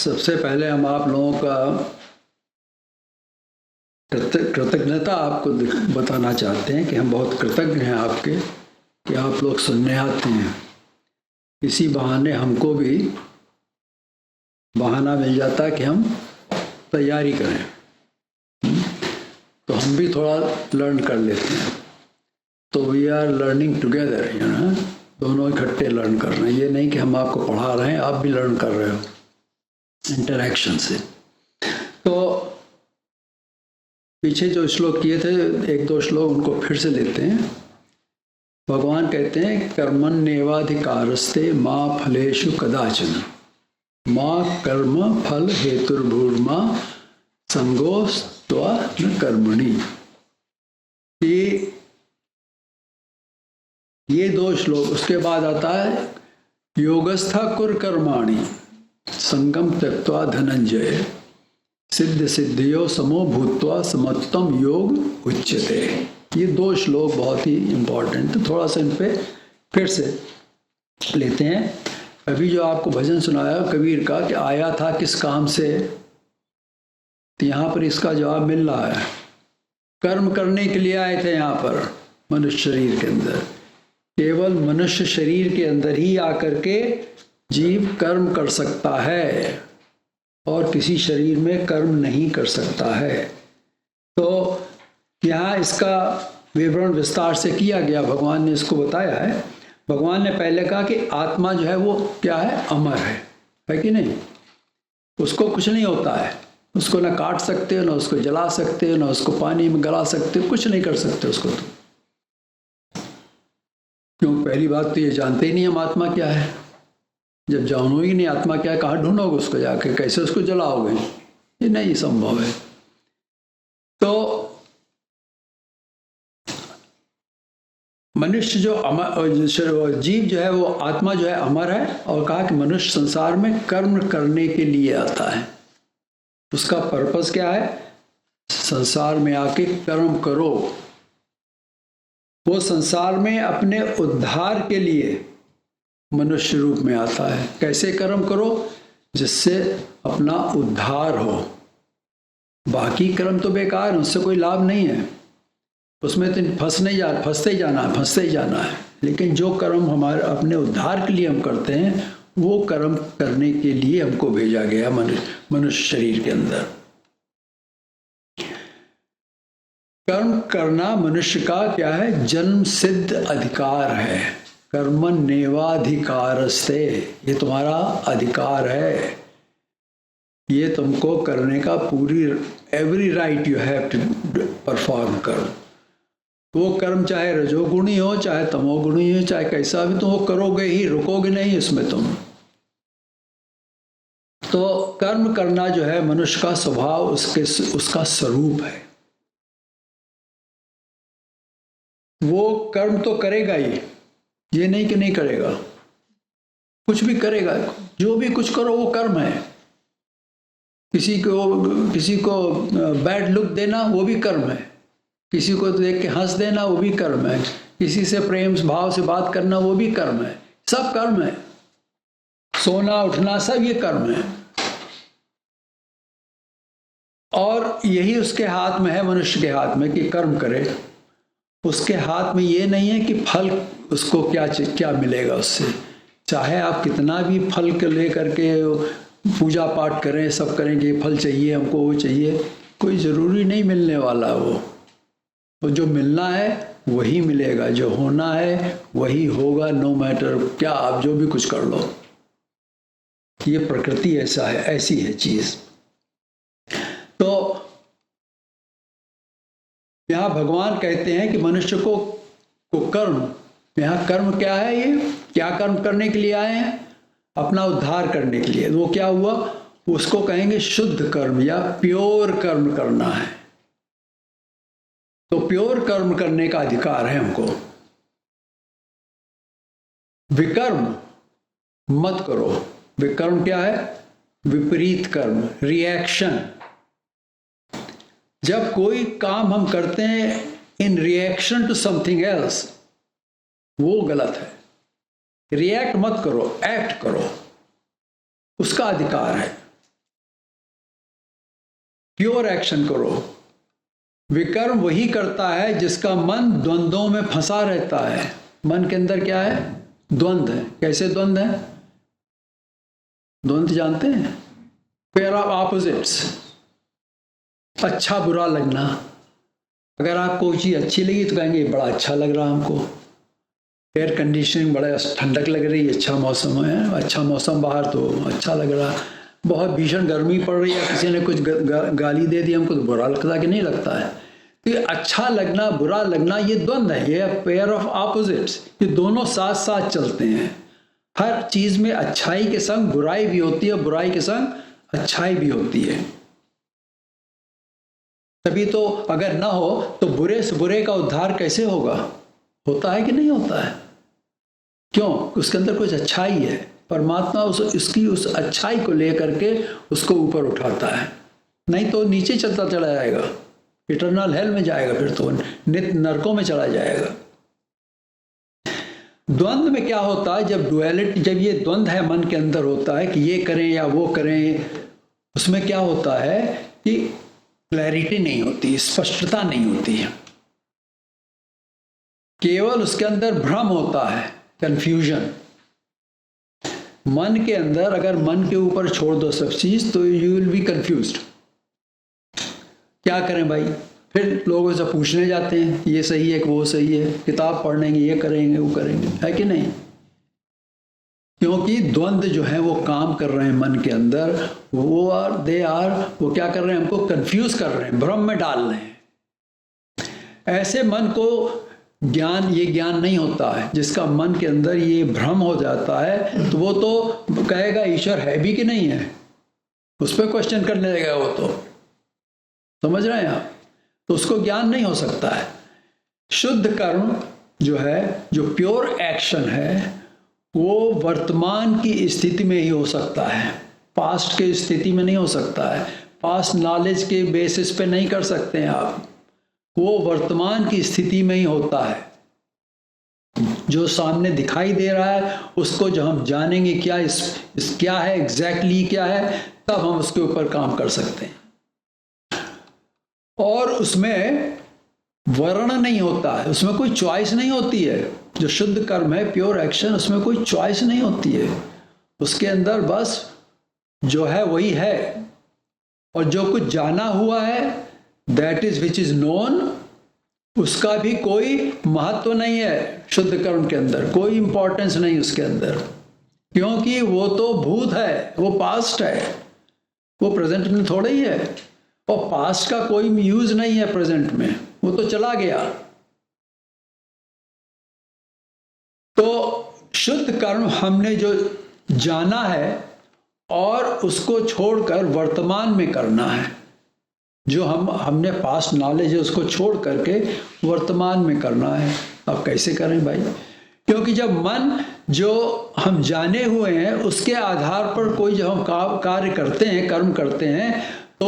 सबसे पहले हम आप लोगों का कृतज्ञता आपको बताना चाहते हैं कि हम बहुत कृतज्ञ हैं आपके कि आप लोग सुनने आते हैं। इसी बहाने हमको भी बहाना मिल जाता है कि हम तैयारी करें, तो हम भी थोड़ा लर्न कर लेते हैं। तो वी आर लर्निंग टुगेदर, दोनों इकट्ठे लर्न कर रहे हैं। ये नहीं कि हम आपको पढ़ा रहे हैं, आप भी लर्न कर रहे हो इंटरैक्शन से। तो पीछे जो श्लोक किए थे, एक दो श्लोक उनको फिर से लेते हैं। भगवान कहते हैं कर्मण्येवाधिकारस्ते माँ फलेषु कदाचन माँ कर्म फल हेतुर्भूर्मा संगोस्त्वा न कर्मणि। ये दो श्लोक, उसके बाद आता है योगस्था कुर कर्माणि संगम त्यक्त्वा धनंजय सिद्ध सिद्धियो समो भूत्वा समत्तम योग उच्यते। ये दो श्लोक बहुत ही इम्पोर्टेंट, तो थोड़ा सा इन पे फिर से लेते हैं। अभी जो आपको भजन सुनाया कबीर का कि आया था किस काम से, तो यहाँ पर इसका जवाब मिल रहा है। कर्म करने के लिए आए थे यहाँ पर मनुष्य शरीर के अंदर। केवल मनुष्य शरीर के अंदर ही आकर के जीव कर्म कर सकता है और किसी शरीर में कर्म नहीं कर सकता है। तो यहाँ इसका विवरण विस्तार से किया गया, भगवान ने इसको बताया है। भगवान ने पहले कहा कि आत्मा जो है वो क्या है, अमर है कि नहीं। उसको कुछ नहीं होता है, उसको ना काट सकते हो, ना उसको जला सकते हो, ना उसको पानी में गला सकते हो, कुछ नहीं कर सकते उसको। तो क्यों, पहली बात तो ये जानते ही नहीं हम आत्मा क्या है। जब जानोगे ही नहीं आत्मा क्या है, कहाँ ढूंढोगे उसको जाके, कैसे उसको जलाओगे, ये नहीं संभव है। तो मनुष्य जो अमर, जीव जो है वो आत्मा जो है अमर है। और कहा कि मनुष्य संसार में कर्म करने के लिए आता है। उसका पर्पस क्या है, संसार में आके कर्म करो। वो संसार में अपने उद्धार के लिए मनुष्य रूप में आता है। कैसे कर्म करो, जिससे अपना उद्धार हो। बाकी कर्म तो बेकार है, उससे कोई लाभ नहीं है, उसमें तो फंसते ही जाना है। लेकिन जो कर्म हमारे अपने उद्धार के लिए हम करते हैं, वो कर्म करने के लिए हमको भेजा गया मनुष्य शरीर के अंदर। कर्म करना मनुष्य का क्या है, जन्म सिद्ध अधिकार है। कर्मण्येवाधिकारस्ते, ये तुम्हारा अधिकार है, ये तुमको करने का पूरी every right you have to perform करो। वो कर्म चाहे रजोगुणी हो, चाहे तमोगुणी हो, चाहे कैसा भी, तो वो करोगे ही, रुकोगे नहीं इसमें तुम। तो कर्म करना जो है मनुष्य का स्वभाव, उसका स्वरूप है। वो कर्म तो करेगा ही, ये नहीं कि नहीं करेगा, कुछ भी करेगा। जो भी कुछ करो वो कर्म है। किसी को बैड लुक देना वो भी कर्म है। किसी को देख के हंस देना वो भी कर्म है। किसी से प्रेम भाव से बात करना वो भी कर्म है। सब कर्म है। सोना उठना सब ये कर्म है। और यही उसके हाथ में है, मनुष्य के हाथ में, कि कर्म करे। उसके हाथ में ये नहीं है कि फल उसको क्या मिलेगा उससे। चाहे आप कितना भी फल के लेकर के पूजा पाठ करें, सब करेंगे, फल चाहिए हमको, वो चाहिए, कोई ज़रूरी नहीं मिलने वाला वो। तो जो मिलना है वही मिलेगा, जो होना है वही होगा, नो मैटर क्या आप जो भी कुछ कर लो। ये प्रकृति ऐसा है, ऐसी है चीज़। तो यहाँ भगवान कहते हैं कि मनुष्य को कर्म, यहाँ कर्म क्या है, ये क्या कर्म करने के लिए आए हैं, अपना उद्धार करने के लिए। वो क्या हुआ, उसको कहेंगे शुद्ध कर्म या प्योर कर्म करना है। तो प्योर कर्म करने का अधिकार है हमको। विकर्म मत करो। विकर्म क्या है, विपरीत कर्म, रिएक्शन। जब कोई काम हम करते हैं इन रिएक्शन टू समथिंग एल्स, वो गलत है। रिएक्ट मत करो, एक्ट करो, उसका अधिकार है। प्योर एक्शन करो। विकर्म वही करता है जिसका मन द्वंद्वों में फंसा रहता है। मन के अंदर क्या है? द्वंद्व है। कैसे द्वंद्व है? द्वंद्व जानते हैं? Pair of opposites. अच्छा बुरा लगना। अगर आपको कोई चीज़ अच्छी लगी तो कहेंगे बड़ा अच्छा लग रहा हमको। एयर कंडीशनिंग, बड़ा ठंडक लग रही है, अच्छा मौसम है, अच्छा मौसम बाहर तो अच्छा लग रहा। बहुत भीषण गर्मी पड़ रही है, किसी ने कुछ गाली दे दी हमको तो बुरा लगता है कि नहीं लगता है? तो ये अच्छा लगना बुरा लगना ये द्वंद्व है, ये पेयर ऑफ ऑपोजिट्स। ये दोनों साथ साथ चलते हैं। हर चीज़ में अच्छाई के संग बुराई भी होती है, बुराई के संग अच्छाई भी होती है। तभी तो अगर ना हो तो बुरे से बुरे का उद्धार कैसे होगा? होता है कि नहीं होता है? क्यों? उसके अंदर कुछ अच्छाई है। परमात्मा उसकी उस अच्छाई को लेकर के उसको ऊपर उठाता है, नहीं तो नीचे चलता चला जाएगा, इटर्नल हेल में जाएगा, फिर तो नित्य नरकों में चला जाएगा। द्वंद्व में क्या होता है? जब डुअलिटी, जब ये द्वंद्व है मन के अंदर होता है कि ये करें या वो करें, उसमें क्या होता है कि क्लैरिटी नहीं होती, स्पष्टता नहीं होती है। केवल उसके अंदर भ्रम होता है, कंफ्यूजन। मन के अंदर अगर मन के ऊपर छोड़ दो सब चीज तो यू विल बी कंफ्यूज्ड। क्या करें भाई? फिर लोगों से पूछने जाते हैं ये सही है कि वो सही है, किताब पढ़ेंगे, ये करेंगे वो करेंगे, है कि नहीं? क्योंकि द्वंद्व जो है वो काम कर रहे हैं मन के अंदर, वो क्या कर रहे हैं? हमको कंफ्यूज कर रहे हैं, भ्रम में डाल रहे हैं। ऐसे मन को ये ज्ञान नहीं होता है। जिसका मन के अंदर ये भ्रम हो जाता है तो वो तो कहेगा ईश्वर है भी कि नहीं है, उस पर क्वेश्चन करने लगेगा वो तो। समझ रहे हैं आप? तो उसको ज्ञान नहीं हो सकता है। शुद्ध कर्म जो है, जो प्योर एक्शन है, वो वर्तमान की स्थिति में ही हो सकता है, पास्ट के स्थिति में नहीं हो सकता है। पास्ट नॉलेज के बेसिस पे नहीं कर सकते हैं आप। वो वर्तमान की स्थिति में ही होता है। जो सामने दिखाई दे रहा है उसको जब हम जानेंगे क्या क्या है, एग्जैक्टली क्या है, तब हम उसके ऊपर काम कर सकते हैं। और उसमें वर्ण नहीं होता है, उसमें कोई चॉइस नहीं होती है। जो शुद्ध कर्म है, प्योर एक्शन, उसमें कोई चॉइस नहीं होती है। उसके अंदर बस जो है वही है, और जो कुछ जाना हुआ है, that is which is known, उसका भी कोई महत्व नहीं है। शुद्ध कर्म के अंदर कोई इंपॉर्टेंस नहीं उसके अंदर, क्योंकि वो तो भूत है, वो पास्ट है, वो प्रेजेंट में थोड़ा ही है। और पास्ट का कोई यूज नहीं है प्रेजेंट में, वो तो चला गया। तो शुद्ध कर्म हमने जो जाना है और उसको छोड़कर वर्तमान में करना है। जो हमने पास्ट नॉलेज है उसको छोड़ करके वर्तमान में करना है। अब कैसे करें भाई? क्योंकि जब मन जो हम जाने हुए हैं उसके आधार पर कोई जब हम कार्य करते हैं, कर्म करते हैं, तो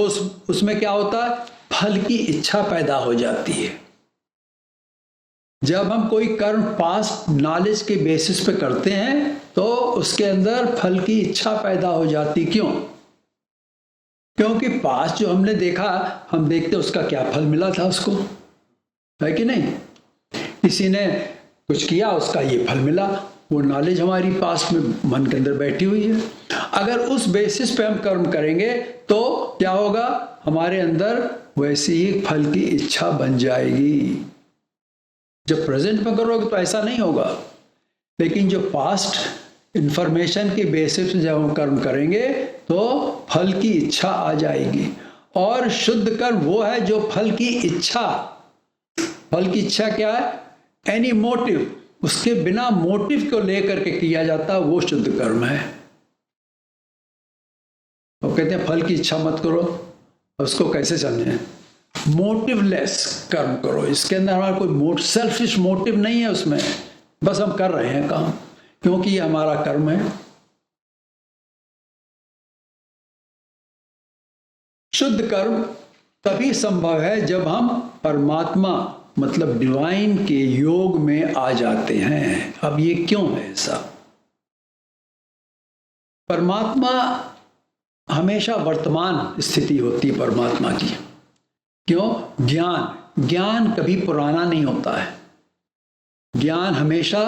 उसमें क्या होता है? फल की इच्छा पैदा हो जाती है। जब हम कोई कर्म पास्ट नॉलेज के बेसिस पे करते हैं तो उसके अंदर फल की इच्छा पैदा हो जाती। क्यों? क्योंकि पास्ट जो हमने देखा, हम देखते उसका क्या फल मिला था उसको, है कि नहीं? किसी ने कुछ किया, उसका ये फल मिला। वो नॉलेज हमारी पास्ट में मन के अंदर बैठी हुई है। अगर उस बेसिस पे हम कर्म करेंगे तो क्या होगा? हमारे अंदर वैसी ही फल की इच्छा बन जाएगी। जब प्रेजेंट में करोगे तो ऐसा नहीं होगा, लेकिन जो पास्ट इंफॉर्मेशन के बेसिस पे जब हम कर्म करेंगे तो फल की इच्छा आ जाएगी। और शुद्ध कर्म वो है जो फल की इच्छा क्या है? एनी मोटिव, उसके बिना मोटिव को लेकर के किया जाता, वो शुद्ध कर्म है। वो कहते हैं फल की इच्छा मत करो। उसको कैसे समझें? मोटिवलेस कर्म करो। इसके अंदर हमारा कोई सेल्फिश मोटिव नहीं है उसमें, बस हम कर रहे हैं काम क्योंकि ये हमारा कर्म है। शुद्ध कर्म तभी संभव है जब हम परमात्मा मतलब डिवाइन के योग में आ जाते हैं। अब ये क्यों है ऐसा? परमात्मा हमेशा वर्तमान स्थिति होती है परमात्मा की। क्यों? ज्ञान कभी पुराना नहीं होता है। ज्ञान हमेशा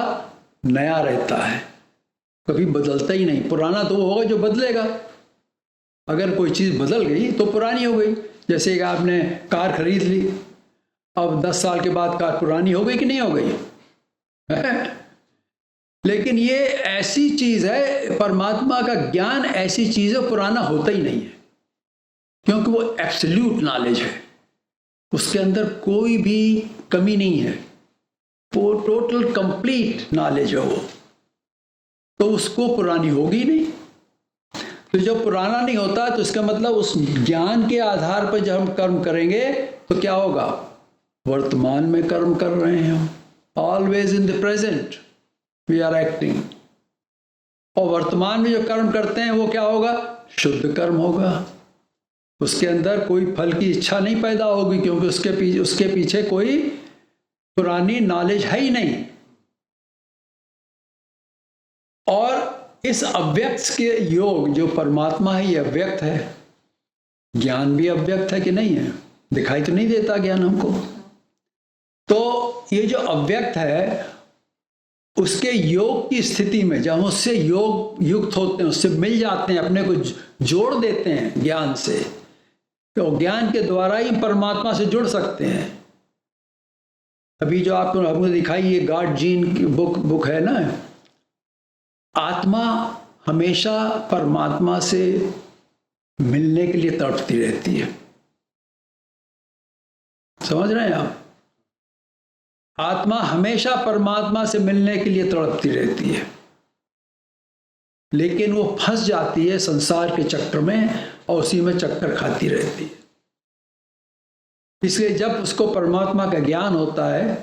नया रहता है, कभी बदलता ही नहीं। पुराना तो वो होगा जो बदलेगा। अगर कोई चीज़ बदल गई तो पुरानी हो गई। जैसे कि आपने कार खरीद ली, अब 10 साल के बाद कार पुरानी हो गई कि नहीं हो गई है? लेकिन ये ऐसी चीज़ है, परमात्मा का ज्ञान ऐसी चीज़ है, पुराना होता ही नहीं है, क्योंकि वो एब्सोल्यूट नॉलेज है। उसके अंदर कोई भी कमी नहीं है, वो टोटल कंप्लीट नॉलेज है वो, तो उसको पुरानी होगी नहीं। तो जब पुराना नहीं होता तो इसका मतलब उस ज्ञान के आधार पर जब हम कर्म करेंगे तो क्या होगा? वर्तमान में कर्म कर रहे हैं हम, always in the present we are acting. और वर्तमान में जो कर्म करते हैं वो क्या होगा? शुद्ध कर्म होगा। उसके अंदर कोई फल की इच्छा नहीं पैदा होगी, क्योंकि उसके पीछे कोई पुरानी नॉलेज है ही नहीं। और इस अव्यक्त के योग जो परमात्मा है, ये अव्यक्त है। ज्ञान भी अव्यक्त है कि नहीं है? दिखाई तो नहीं देता ज्ञान हमको। तो ये जो अव्यक्त है, उसके योग की स्थिति में जब हम उससे योग युक्त होते हैं, उससे मिल जाते हैं, अपने को जोड़ देते हैं ज्ञान से, तो ज्ञान के द्वारा ही परमात्मा से जुड़ सकते हैं। अभी जो आपको हमने दिखाई, ये गॉड जीन की बुक है ना, आत्मा हमेशा परमात्मा से मिलने के लिए तड़पती रहती है। समझ रहे हैं आप? आत्मा हमेशा परमात्मा से मिलने के लिए तड़पती रहती है, लेकिन वो फंस जाती है संसार के चक्कर में और उसी में चक्कर खाती रहती है। इसलिए जब उसको परमात्मा का ज्ञान होता है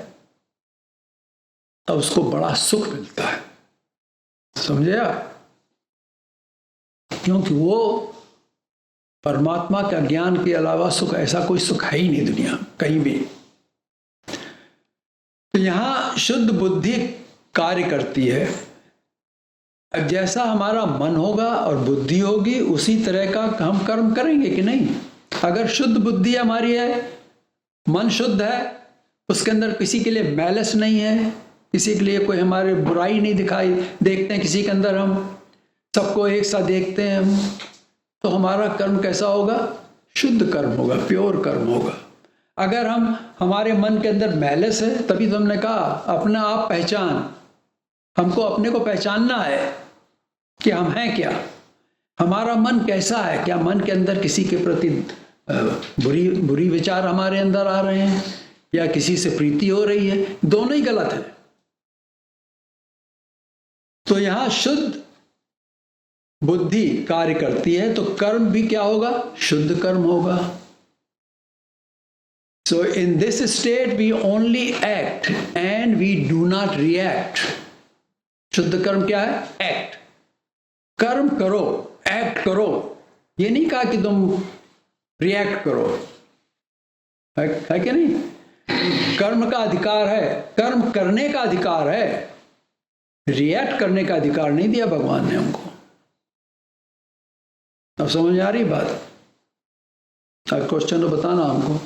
तब उसको बड़ा सुख मिलता है। समझे आप? क्योंकि वो परमात्मा का ज्ञान के अलावा सुख, ऐसा कोई सुख है ही नहीं दुनिया कहीं भी। तो यहां शुद्ध बुद्धि कार्य करती है। अब जैसा हमारा मन होगा और बुद्धि होगी, उसी तरह का हम कर्म करेंगे कि नहीं? अगर शुद्ध बुद्धि हमारी है, मन शुद्ध है, उसके अंदर किसी के लिए मैलस नहीं है, किसी के लिए कोई हमारे बुराई नहीं दिखाई देखते हैं किसी के अंदर, हम सबको एक साथ देखते हैं हम, तो हमारा कर्म कैसा होगा? शुद्ध कर्म होगा, प्योर कर्म होगा। अगर हमारे मन के अंदर मैलस है, तभी तो हमने कहा अपना आप पहचान, हमको अपने को पहचानना है कि हम हैं क्या, हमारा मन कैसा है। क्या मन के अंदर किसी के प्रति बुरी विचार हमारे अंदर आ रहे हैं, या किसी से प्रीति हो रही है? दोनों ही गलत है। तो यहां शुद्ध बुद्धि कार्य करती है, तो कर्म भी क्या होगा? शुद्ध कर्म होगा। So in this state we only act and we do not react. शुद्ध कर्म क्या है? एक्ट। कर्म करो, एक्ट करो, ये नहीं कहा कि तुम रिएक्ट करो, है कि नहीं? कर्म का अधिकार है, कर्म करने का अधिकार है, रिएक्ट करने का अधिकार नहीं दिया भगवान ने हमको। अब समझ आ रही बात? अब क्वेश्चन तो बताना हमको।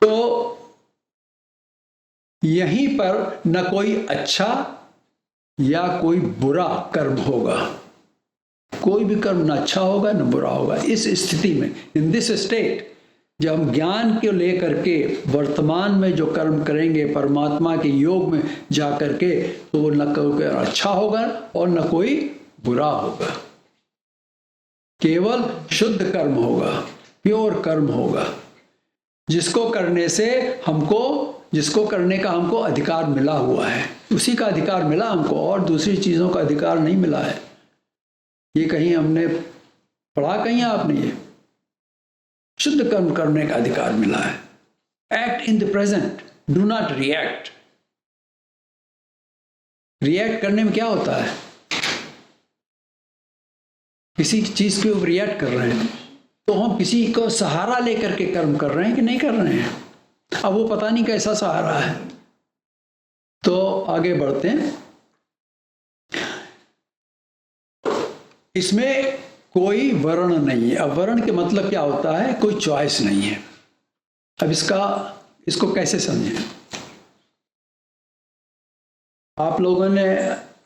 तो यहीं पर न कोई अच्छा या कोई बुरा कर्म होगा, कोई भी कर्म न अच्छा होगा न बुरा होगा। इस स्थिति में, इन दिस स्टेट, जब हम ज्ञान को लेकर के वर्तमान में जो कर्म करेंगे परमात्मा के योग में जा करके, तो वो न कोई अच्छा होगा और न कोई बुरा होगा, केवल शुद्ध कर्म होगा, प्योर कर्म होगा, जिसको करने का हमको अधिकार मिला हुआ है, उसी का अधिकार मिला हमको, और दूसरी चीजों का अधिकार नहीं मिला है। ये कहीं हमने पढ़ा, कहीं आपने? ये शुद्ध कर्म करने का अधिकार मिला है। Act in the present, do not react. React करने में क्या होता है? किसी चीज के ऊपर रिएक्ट कर रहे हैं, तो हम किसी को सहारा लेकर के कर्म कर रहे हैं कि नहीं कर रहे हैं? अब वो पता नहीं कैसा सहारा है। तो आगे बढ़ते हैं। इसमें कोई वर्ण नहीं है। अब वर्ण के मतलब क्या होता है? कोई चॉइस नहीं है। अब इसको कैसे समझें? आप लोगों ने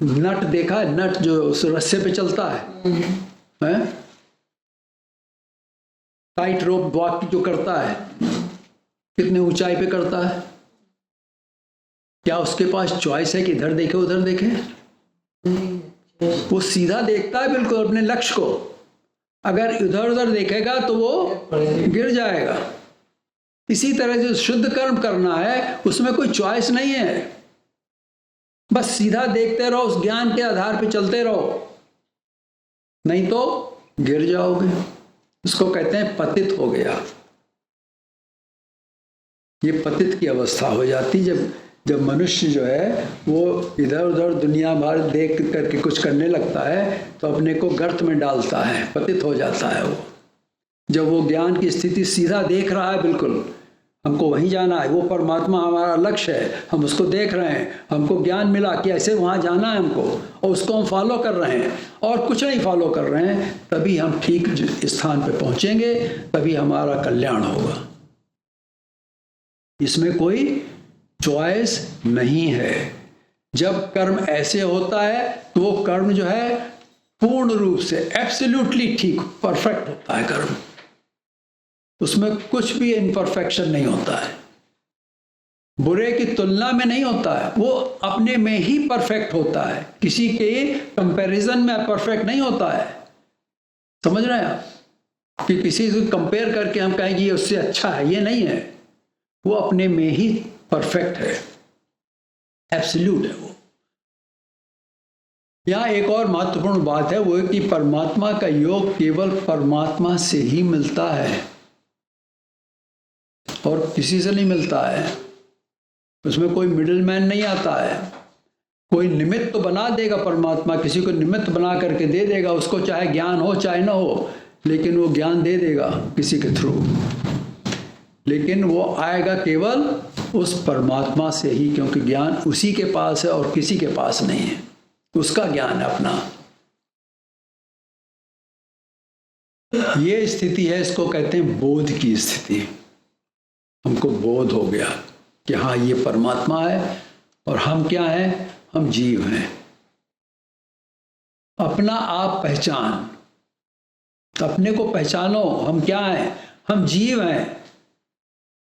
नट देखा है? नट जो उस रस्से पे चलता है? टाइट रोप वॉक जो करता है, कितने ऊंचाई पे करता है? क्या उसके पास चॉइस है कि इधर देखे उधर देखे? वो सीधा देखता है बिल्कुल अपने लक्ष्य को। अगर इधर उधर देखेगा तो वो गिर जाएगा। इसी तरह जो शुद्ध कर्म करना है उसमें कोई चॉइस नहीं है, बस सीधा देखते रहो, उस ज्ञान के आधार पे चलते रहो, नहीं तो गिर जाओगे। इसको कहते हैं पतित हो गया। ये पतित की अवस्था हो जाती जब मनुष्य जो है वो इधर उधर दुनिया भर देख करके कुछ करने लगता है तो अपने को गर्त में डालता है, पतित हो जाता है वो। जब वो ज्ञान की स्थिति सीधा देख रहा है, बिल्कुल हमको वहीं जाना है, वो परमात्मा हमारा लक्ष्य है, हम उसको देख रहे हैं, हमको ज्ञान मिला कि ऐसे वहाँ जाना है हमको, और उसको हम फॉलो कर रहे हैं और कुछ नहीं फॉलो कर रहे हैं, तभी हम ठीक स्थान पे पहुँचेंगे, तभी हमारा कल्याण होगा। इसमें कोई चॉइस नहीं है। जब कर्म ऐसे होता है तो वो कर्म जो है पूर्ण रूप से एब्सोल्युटली ठीक, परफेक्ट होता है कर्म। उसमें कुछ भी इम्परफेक्शन नहीं होता है, बुरे की तुलना में नहीं होता है, वो अपने में ही परफेक्ट होता है, किसी के कंपैरिजन में परफेक्ट नहीं होता है। समझ रहे हैं आप? कि किसी से कंपेयर करके हम कहेंगे ये उससे अच्छा है, ये नहीं है। वो अपने में ही परफेक्ट है, एब्सोल्यूट है वो। यहाँ एक और महत्वपूर्ण बात है, वो है कि परमात्मा का योग केवल परमात्मा से ही मिलता है और किसी से नहीं मिलता है। उसमें कोई मिडिल मैन नहीं आता है। कोई निमित्त तो बना देगा परमात्मा, किसी को निमित्त बना करके दे देगा, उसको चाहे ज्ञान हो चाहे ना हो, लेकिन वो ज्ञान दे देगा किसी के थ्रू। लेकिन वो आएगा केवल उस परमात्मा से ही, क्योंकि ज्ञान उसी के पास है और किसी के पास नहीं है, उसका ज्ञान है अपना। ये स्थिति है, इसको कहते हैं बोध की स्थिति। हमको बोध हो गया कि हाँ ये परमात्मा है और हम क्या हैं? हम जीव हैं। अपना आप पहचान, अपने को पहचानो, हम क्या हैं? हम जीव हैं।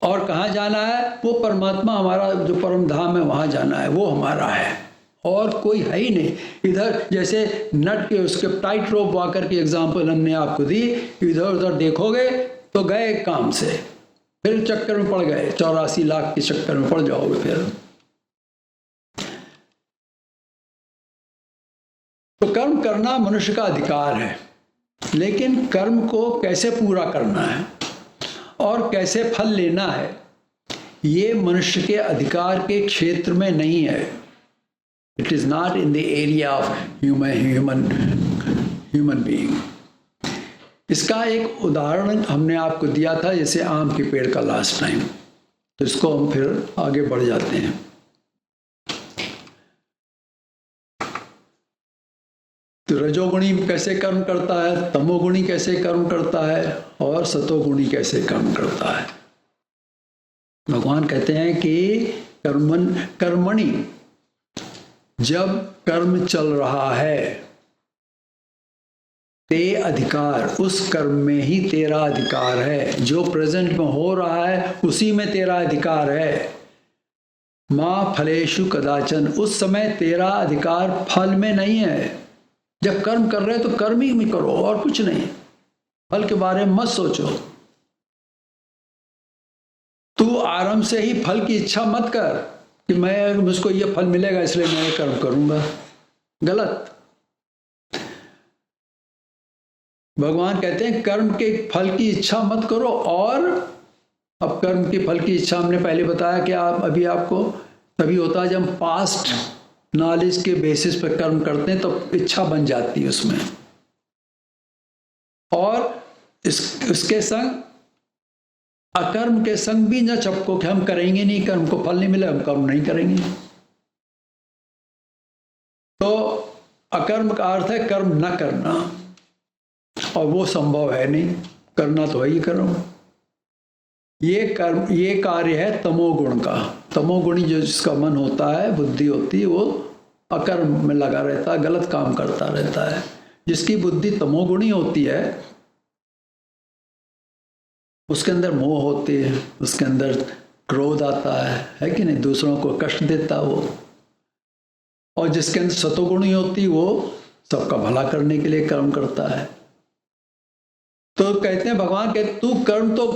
और कहाँ जाना है? वो परमात्मा हमारा जो परम धाम है वहाँ जाना है, वो हमारा है और कोई है ही नहीं। इधर जैसे नट के उसके टाइट रोप वाकर की एग्जाम्पल हमने आपको दी, इधर उधर देखोगे तो गए काम से, फिर चक्कर में पड़ गए, 84 लाख के चक्कर में पड़ जाओगे फिर। तो कर्म करना मनुष्य का अधिकार है, लेकिन कर्म को कैसे पूरा करना है और कैसे फल लेना है, ये मनुष्य के अधिकार के क्षेत्र में नहीं है। It is not in the area of human being. इसका एक उदाहरण हमने आपको दिया था, जैसे आम के पेड़ का लास्ट टाइम। तो इसको हम फिर आगे बढ़ जाते हैं। तो रजोगुणी कैसे कर्म करता है, तमोगुणी कैसे कर्म करता है और सतोगुणी कैसे कर्म करता है। भगवान कहते हैं कि कर्मणि, जब कर्म चल रहा है, ते अधिकार, उस कर्म में ही तेरा अधिकार है। जो प्रेजेंट में हो रहा है उसी में तेरा अधिकार है। माँ फलेषु कदाचन, उस समय तेरा अधिकार फल में नहीं है। जब कर्म कर रहे हो तो कर्म ही में करो और कुछ नहीं, फल के बारे में मत सोचो। तू आरंभ से ही फल की इच्छा मत कर कि मुझको ये फल मिलेगा इसलिए मैं ये कर्म करूंगा, गलत। भगवान कहते हैं कर्म के फल की इच्छा मत करो। और अब कर्म के फल की इच्छा हमने पहले बताया कि अभी आपको तभी होता है जब हम पास्ट नॉलेज के बेसिस पर कर्म करते हैं तो इच्छा बन जाती है उसमें। और इसके संग अकर्म के संग भी न चपको कि हम करेंगे नहीं, कर्म को फल नहीं मिले, हम कर्म नहीं करेंगे। तो अकर्म का अर्थ है कर्म न करना। और वो संभव है नहीं, करना तो वही कर्म। ये कार्य है तमोगुण का। तमोगुणी जो जिसका मन होता है, बुद्धि होती है, वो अकर्म में लगा रहता है, गलत काम करता रहता है। जिसकी बुद्धि तमोगुणी होती है उसके अंदर मोह होती है, उसके अंदर क्रोध आता है कि नहीं, दूसरों को कष्ट देता वो। और जिसके अंदर सतोगुणी होती वो सबका भला करने के लिए कर्म करता है। तो कहते हैं भगवान कहते तू कर्म तो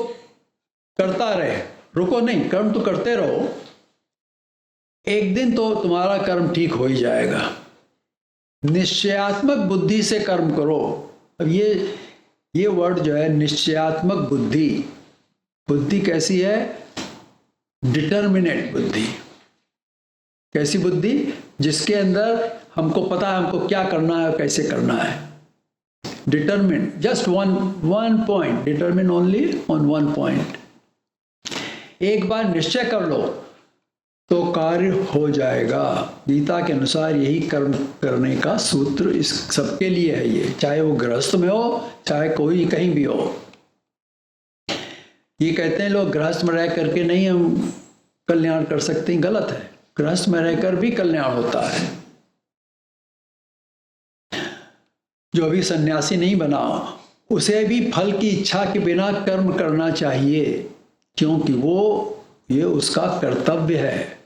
करता रहे, रुको नहीं, कर्म तो करते रहो, एक दिन तो तुम्हारा कर्म ठीक हो ही जाएगा। निश्चयात्मक बुद्धि से कर्म करो। अब ये वर्ड जो है निश्चयात्मक बुद्धि, बुद्धि कैसी है? डिटर्मिनेट बुद्धि। कैसी बुद्धि? जिसके अंदर हमको पता है हमको क्या करना है और कैसे करना है। Determine, just one point, determine only on one point. एक बार निश्चय कर लो तो कार्य हो जाएगा। गीता के अनुसार यही कर्म करने का सूत्र इस सबके लिए है। ये चाहे वो गृहस्थ में हो, चाहे कोई कहीं भी हो। ये कहते हैं लोग गृहस्थ में रह करके नहीं हम कल्याण कर सकते, गलत है। गृहस्थ में रहकर भी कल्याण होता है। जो अभी सन्यासी नहीं बना उसे भी फल की इच्छा के बिना कर्म करना चाहिए, क्योंकि ये उसका कर्तव्य है,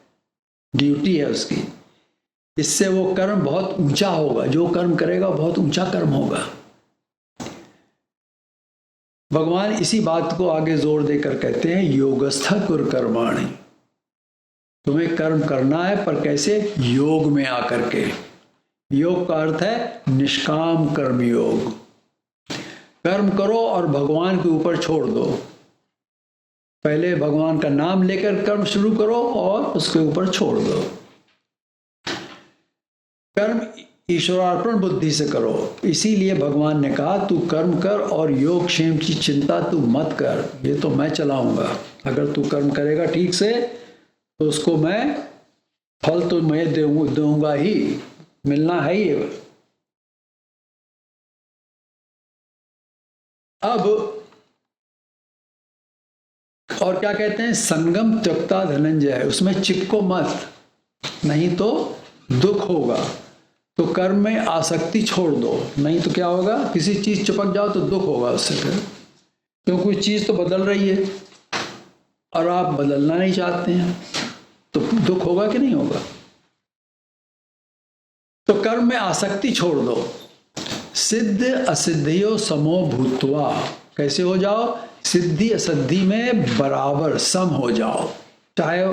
ड्यूटी है उसकी। इससे वो कर्म बहुत ऊंचा होगा, जो कर्म करेगा बहुत ऊंचा कर्म होगा। भगवान इसी बात को आगे जोर देकर कहते हैं योगस्थ कुरु कर्माणि। तुम्हें कर्म करना है, पर कैसे? योग में आकर के। योग का अर्थ है निष्काम कर्म योग। कर्म करो और भगवान के ऊपर छोड़ दो। पहले भगवान का नाम लेकर कर्म शुरू करो और उसके ऊपर छोड़ दो। कर्म ईश्वरार्पण बुद्धि से करो। इसीलिए भगवान ने कहा तू कर्म कर और योग क्षेम की चिंता तू मत कर, ये तो मैं चलाऊंगा। अगर तू कर्म करेगा ठीक से तो उसको मैं फल तो मैं दूंगा ही, मिलना है ही। अब और क्या कहते हैं? संगम त्यक्ता धनंजय, उसमें चिपको मत, नहीं तो दुख होगा। तो कर्म में आसक्ति छोड़ दो, नहीं तो क्या होगा? किसी चीज चिपक जाओ तो दुख होगा उससे फिर, क्योंकि कोई चीज तो बदल रही है और आप बदलना नहीं चाहते हैं, तो दुख होगा कि नहीं होगा? तो कर्म में आसक्ति छोड़ दो। सिद्ध असिद्धियों समो भूत्वा, कैसे हो जाओ? सिद्धि असिद्धि में बराबर सम हो जाओ। चाहे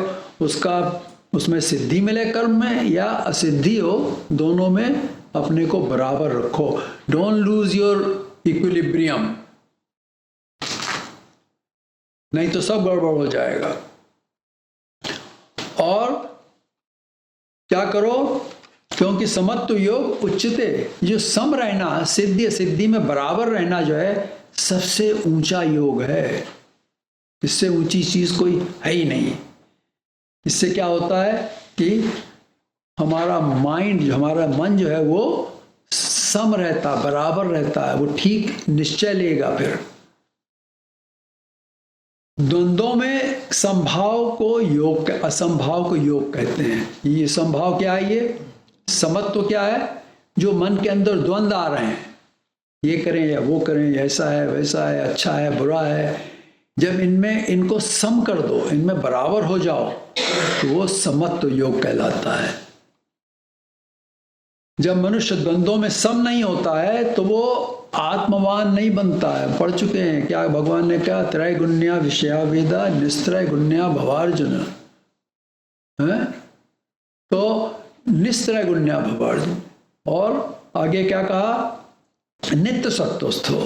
उसमें सिद्धि मिले कर्म में या असिद्धि हो, दोनों में अपने को बराबर रखो। डोंट लूज योर इक्विलिब्रियम, नहीं तो सब गड़बड़ हो जाएगा। और क्या करो? क्योंकि समत्व योग उच्चते, जो सम रहना, सिद्धि असिद्धि में बराबर रहना जो है सबसे ऊंचा योग है। इससे ऊंची चीज कोई है ही नहीं। इससे क्या होता है कि हमारा माइंड, हमारा मन जो है वो सम रहता, बराबर रहता है, वो ठीक निश्चय लेगा। फिर द्वंद्वों में संभाव को योग, असंभाव को योग कहते हैं। ये संभाव क्या है? ये समत्व क्या है? जो मन के अंदर द्वंद्व आ रहे हैं, ये करें या वो करें, ऐसा है वैसा है, अच्छा है बुरा है, जब इनको सम कर दो, इनमें बराबर हो जाओ, तो वो समत्व योग कहलाता है। जब मनुष्य द्वंद्वों में सम नहीं होता है तो वो आत्मवान नहीं बनता है। पढ़ चुके हैं क्या भगवान ने कहा? त्रैगुण्या विषया वेदा निस्त्रैगुण्या भवार्जुन है, तो निस्त्रैगुण्या भवार्जुन। और आगे क्या कहा? नित्य सत्वस्थो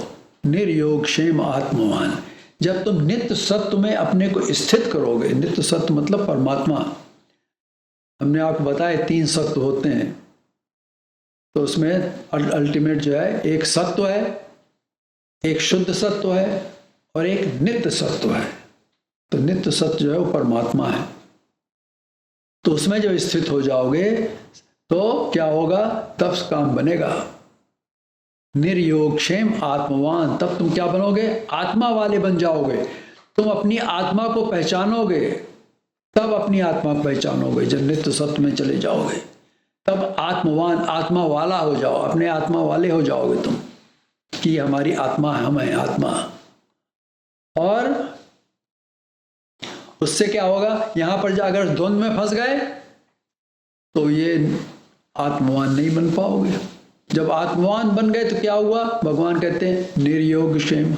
निर्योग क्षेम आत्मवान। जब तुम नित्य सत्व में अपने को स्थित करोगे, नित्य सत्व मतलब परमात्मा, हमने आपको बताया 3 सत्व होते हैं, तो उसमें अल्टीमेट जो है एक सत्व है, एक शुद्ध सत्व है और एक नित्य सत्व है। तो नित्य सत्व जो है वो परमात्मा है। तो उसमें जब स्थित हो जाओगे तो क्या होगा? तब काम बनेगा। निर्योग क्षेम आत्मवान, तब तुम क्या बनोगे? आत्मा वाले बन जाओगे। तुम अपनी आत्मा को पहचानोगे, तब अपनी आत्मा को पहचानोगे जब नित्य सत्य में चले जाओगे, तब आत्मवान, आत्मा वाला हो जाओ, अपने आत्मा वाले हो जाओगे तुम कि हमारी आत्मा, हम है आत्मा। और उससे क्या होगा? यहां पर जाकर द्वंद में फंस गए तो ये आत्मवान नहीं बन पाओगे। जब आत्मवान बन गए तो क्या हुआ? भगवान कहते हैं निर्योग क्षेम।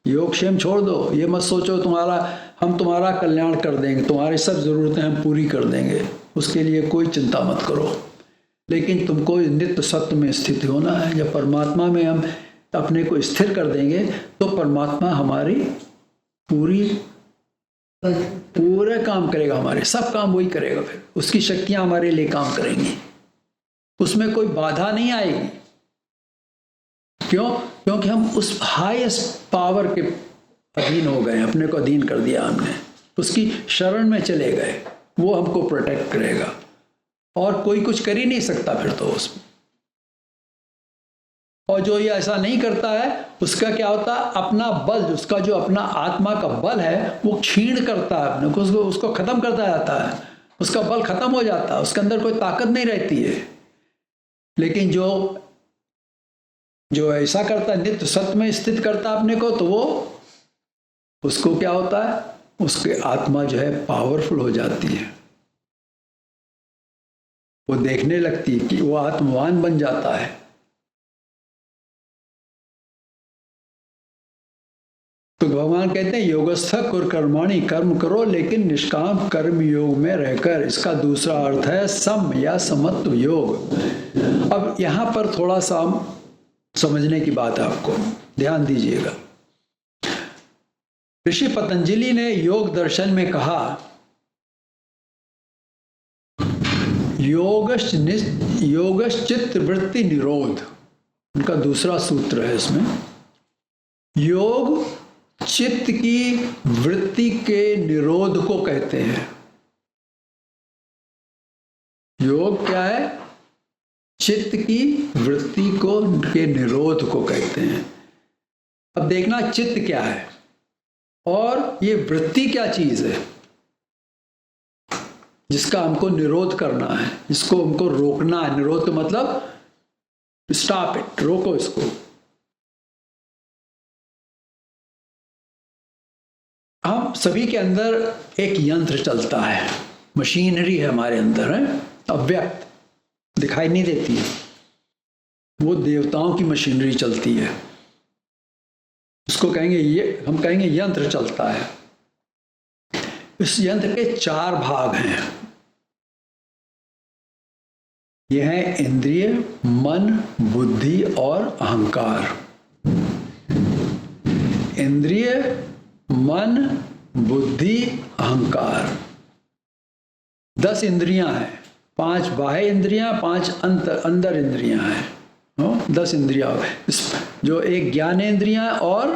योग क्षेम छोड़ दो, ये मत सोचो हम तुम्हारा कल्याण कर देंगे, तुम्हारी सब जरूरतें हम पूरी कर देंगे, उसके लिए कोई चिंता मत करो। लेकिन तुमको नित्य सत्य में स्थित होना है। जब परमात्मा में हम अपने को स्थिर कर देंगे तो परमात्मा हमारी पूरे काम करेगा, हमारे सब काम वही करेगा। फिर उसकी शक्तियां हमारे लिए काम करेंगी, उसमें कोई बाधा नहीं आएगी। क्यों? क्योंकि हम उस हाईएस्ट पावर के अधीन हो गए, अपने को अधीन कर दिया हमने, उसकी शरण में चले गए, वो हमको प्रोटेक्ट करेगा और कोई कुछ कर ही नहीं सकता फिर तो उसमें। और जो ये ऐसा नहीं करता है उसका क्या होता है? अपना बल, उसका जो अपना आत्मा का बल है वो क्षीण करता है अपने को, उसको खत्म करता जाता है, उसका बल खत्म हो जाता है, उसके अंदर कोई ताकत नहीं रहती है। लेकिन जो ऐसा करता है, नित्य सत्य में स्थित करता है अपने को, तो वो उसको क्या होता है? उसकी आत्मा जो है पावरफुल हो जाती है, वो देखने लगती है कि वो आत्मवान बन जाता है। तो भगवान कहते हैं योगस्थ कुर कर्माणि, कर्म करो लेकिन निष्काम कर्म योग में रहकर। इसका दूसरा अर्थ है सम या समत्व योग। अब यहां पर थोड़ा सा समझने की बात है, आपको ध्यान दीजिएगा। ऋषि पतंजलि ने योग दर्शन में कहा योगश्चित्त वृत्ति निरोध, उनका दूसरा सूत्र है इसमें। योग चित्त की वृत्ति के निरोध को कहते हैं। योग क्या है? चित्त की वृत्ति के निरोध को कहते हैं। अब देखना चित्त क्या है और ये वृत्ति क्या चीज है जिसका हमको निरोध करना है, जिसको हमको रोकना है। निरोध का मतलब स्टॉप इट, रोको इसको। हम सभी के अंदर एक यंत्र चलता है, मशीनरी है हमारे अंदर, है अव्यक्त, दिखाई नहीं देती है, वो देवताओं की मशीनरी चलती है। उसको कहेंगे, ये हम कहेंगे यंत्र चलता है। इस यंत्र के 4 भाग हैं। ये हैं इंद्रिय, मन, बुद्धि और अहंकार। इंद्रिय, मन, बुद्धि, अहंकार, 10 इंद्रियां हैं। 5 बाह्य इंद्रियां, 5 अंदर इंद्रियां हैं। 10 इंद्रियां, जो एक ज्ञानेंद्रियां और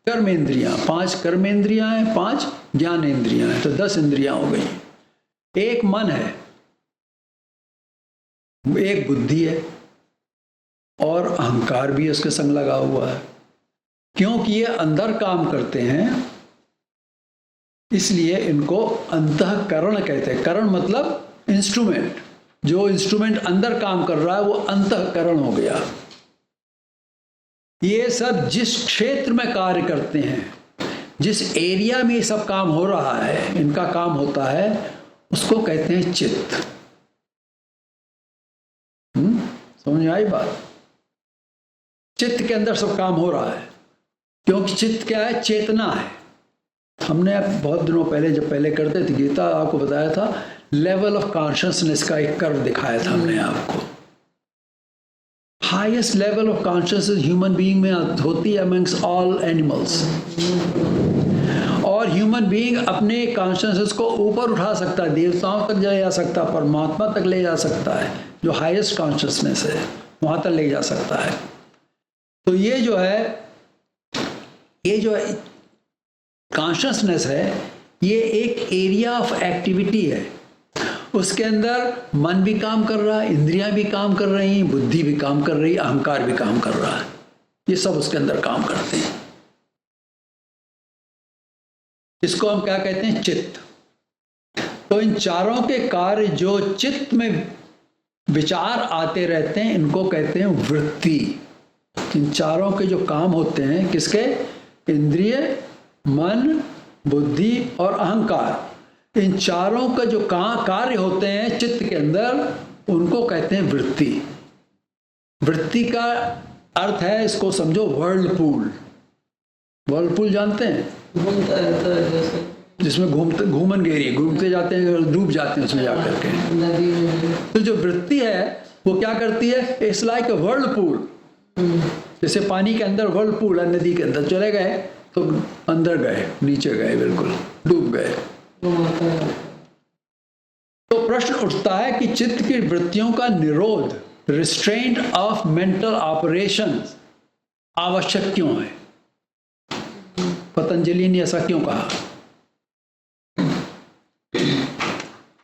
कर्मेंद्रियां, 5 कर्मेंद्रियां हैं, 5 ज्ञानेंद्रियां हैं, तो 10 इंद्रियां हो गई। एक मन है, एक बुद्धि है और अहंकार भी उसके संग लगा हुआ है। क्योंकि ये अंदर काम करते हैं इसलिए इनको अंतःकरण कहते हैं। करण मतलब इंस्ट्रूमेंट, जो इंस्ट्रूमेंट अंदर काम कर रहा है वो अंतःकरण हो गया। ये सब जिस क्षेत्र में कार्य करते हैं, जिस एरिया में ये सब काम हो रहा है, इनका काम होता है, उसको कहते हैं चित्त। समझ आई बात? चित्त के अंदर सब काम हो रहा है, क्योंकि चित्त क्या है? चेतना है। हमने बहुत दिनों पहले, जब पहले करते थे गीता, आपको बताया था लेवल ऑफ कॉन्शियसनेस का एक कर्व दिखाया था हमने आपको। Highest level of consciousness human being में होती है अमंग्स ऑल एनिमल्स। और ह्यूमन बीइंग अपने कॉन्शियसनेस को ऊपर उठा सकता है, देवताओं तक ले जा सकता है, परमात्मा तक ले जा सकता है। जो हाईएस्ट कॉन्शियसनेस है वहां तक ले जा सकता है। तो ये जो कॉन्शियसनेस है, ये एक एरिया ऑफ एक्टिविटी है। उसके अंदर मन भी काम कर रहा है, इंद्रियां भी काम कर रही हैं, बुद्धि भी काम कर रही है, अहंकार भी काम कर रहा है। ये सब उसके अंदर काम करते हैं। इसको हम क्या कहते हैं? चित्त। तो इन चारों के कार्य जो चित्त में विचार आते रहते हैं, इनको कहते हैं वृत्ति। इन चारों के जो काम होते हैं, किसके? इंद्रिय, मन, बुद्धि और अहंकार। इन चारों का जो कार्य होते हैं चित्त के अंदर, उनको कहते हैं वृत्ति। वृत्ति का अर्थ है, इसको समझो, वर्लपूल। वर्लपूल जानते हैं? घूमता रहता है जैसे, जिसमें घूमते जाते हैं, डूब जाते हैं उसमें जाकर के। नदी में। तो जो वृत्ति है वो क्या करती है? It's like a Whirlpool. जैसे पानी के अंदर वर्लपूल है, नदी के अंदर चले गए तो अंदर गए, नीचे गए, बिल्कुल डूब गए। तो प्रश्न उठता है कि चित्त की वृत्तियों का निरोध, रिस्ट्रेंट ऑफ मेंटल ऑपरेशंस, आवश्यक क्यों है? पतंजलि ने ऐसा क्यों कहा?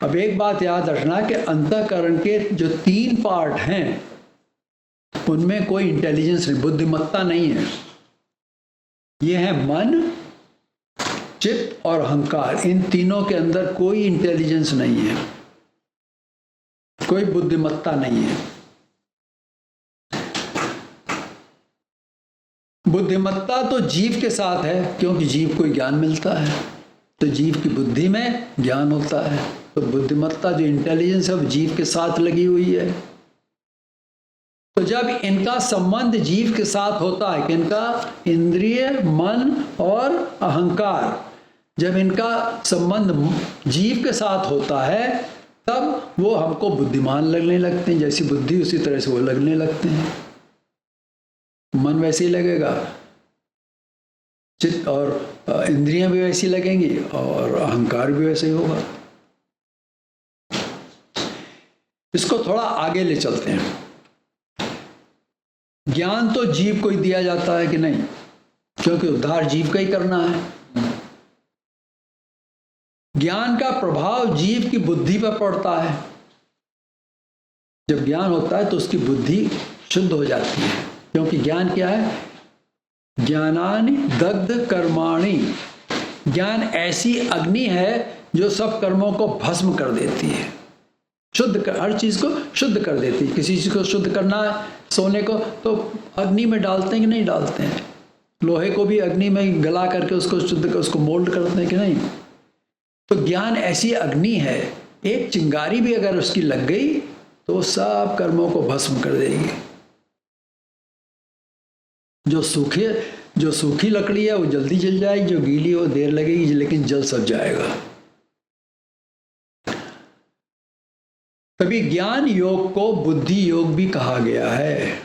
अब एक बात याद रखना कि अंतःकरण के जो 3 पार्ट हैं, उनमें कोई इंटेलिजेंस नहीं, बुद्धिमत्ता नहीं है। ये है मन, चित्त और अहंकार। इन तीनों के अंदर कोई इंटेलिजेंस नहीं है, कोई बुद्धिमत्ता नहीं है। बुद्धिमत्ता तो जीव के साथ है, क्योंकि जीव को ज्ञान मिलता है, तो जीव की बुद्धि में ज्ञान होता है। तो बुद्धिमत्ता जो इंटेलिजेंस है वो जीव के साथ लगी हुई है। तो जब इनका संबंध जीव के साथ होता है, कि इनका इंद्रिय, मन और अहंकार, जब इनका संबंध जीव के साथ होता है, तब वो हमको बुद्धिमान लगने लगते हैं। जैसी बुद्धि उसी तरह से वो लगने लगते हैं। मन वैसे ही लगेगा, चित्त और इंद्रियां भी वैसी लगेंगी और अहंकार भी वैसे ही होगा। इसको थोड़ा आगे ले चलते हैं। ज्ञान तो जीव को ही दिया जाता है कि नहीं? क्योंकि उद्धार जीव का ही करना है। ज्ञान का प्रभाव जीव की बुद्धि पर पड़ता है। जब ज्ञान होता है तो उसकी बुद्धि शुद्ध हो जाती है, क्योंकि ज्ञान क्या है? ज्ञानानि दग्ध कर्माणि। ज्ञान ऐसी अग्नि है जो सब कर्मों को भस्म कर देती है, हर चीज को शुद्ध कर देती है। किसी चीज को शुद्ध करना है, सोने को, तो अग्नि में डालते हैं कि नहीं डालते हैं? लोहे को भी अग्नि में गला करके उसको शुद्ध कर, उसको मोल्ड करते हैं कि नहीं? तो ज्ञान ऐसी अग्नि है, एक चिंगारी भी अगर उसकी लग गई तो सब कर्मों को भस्म कर देगी। जो सूखी लकड़ी है वो जल्दी जल जाएगी, जो गीली हो देर लगेगी, लेकिन जल सब जाएगा। तभी ज्ञान योग को बुद्धि योग भी कहा गया है।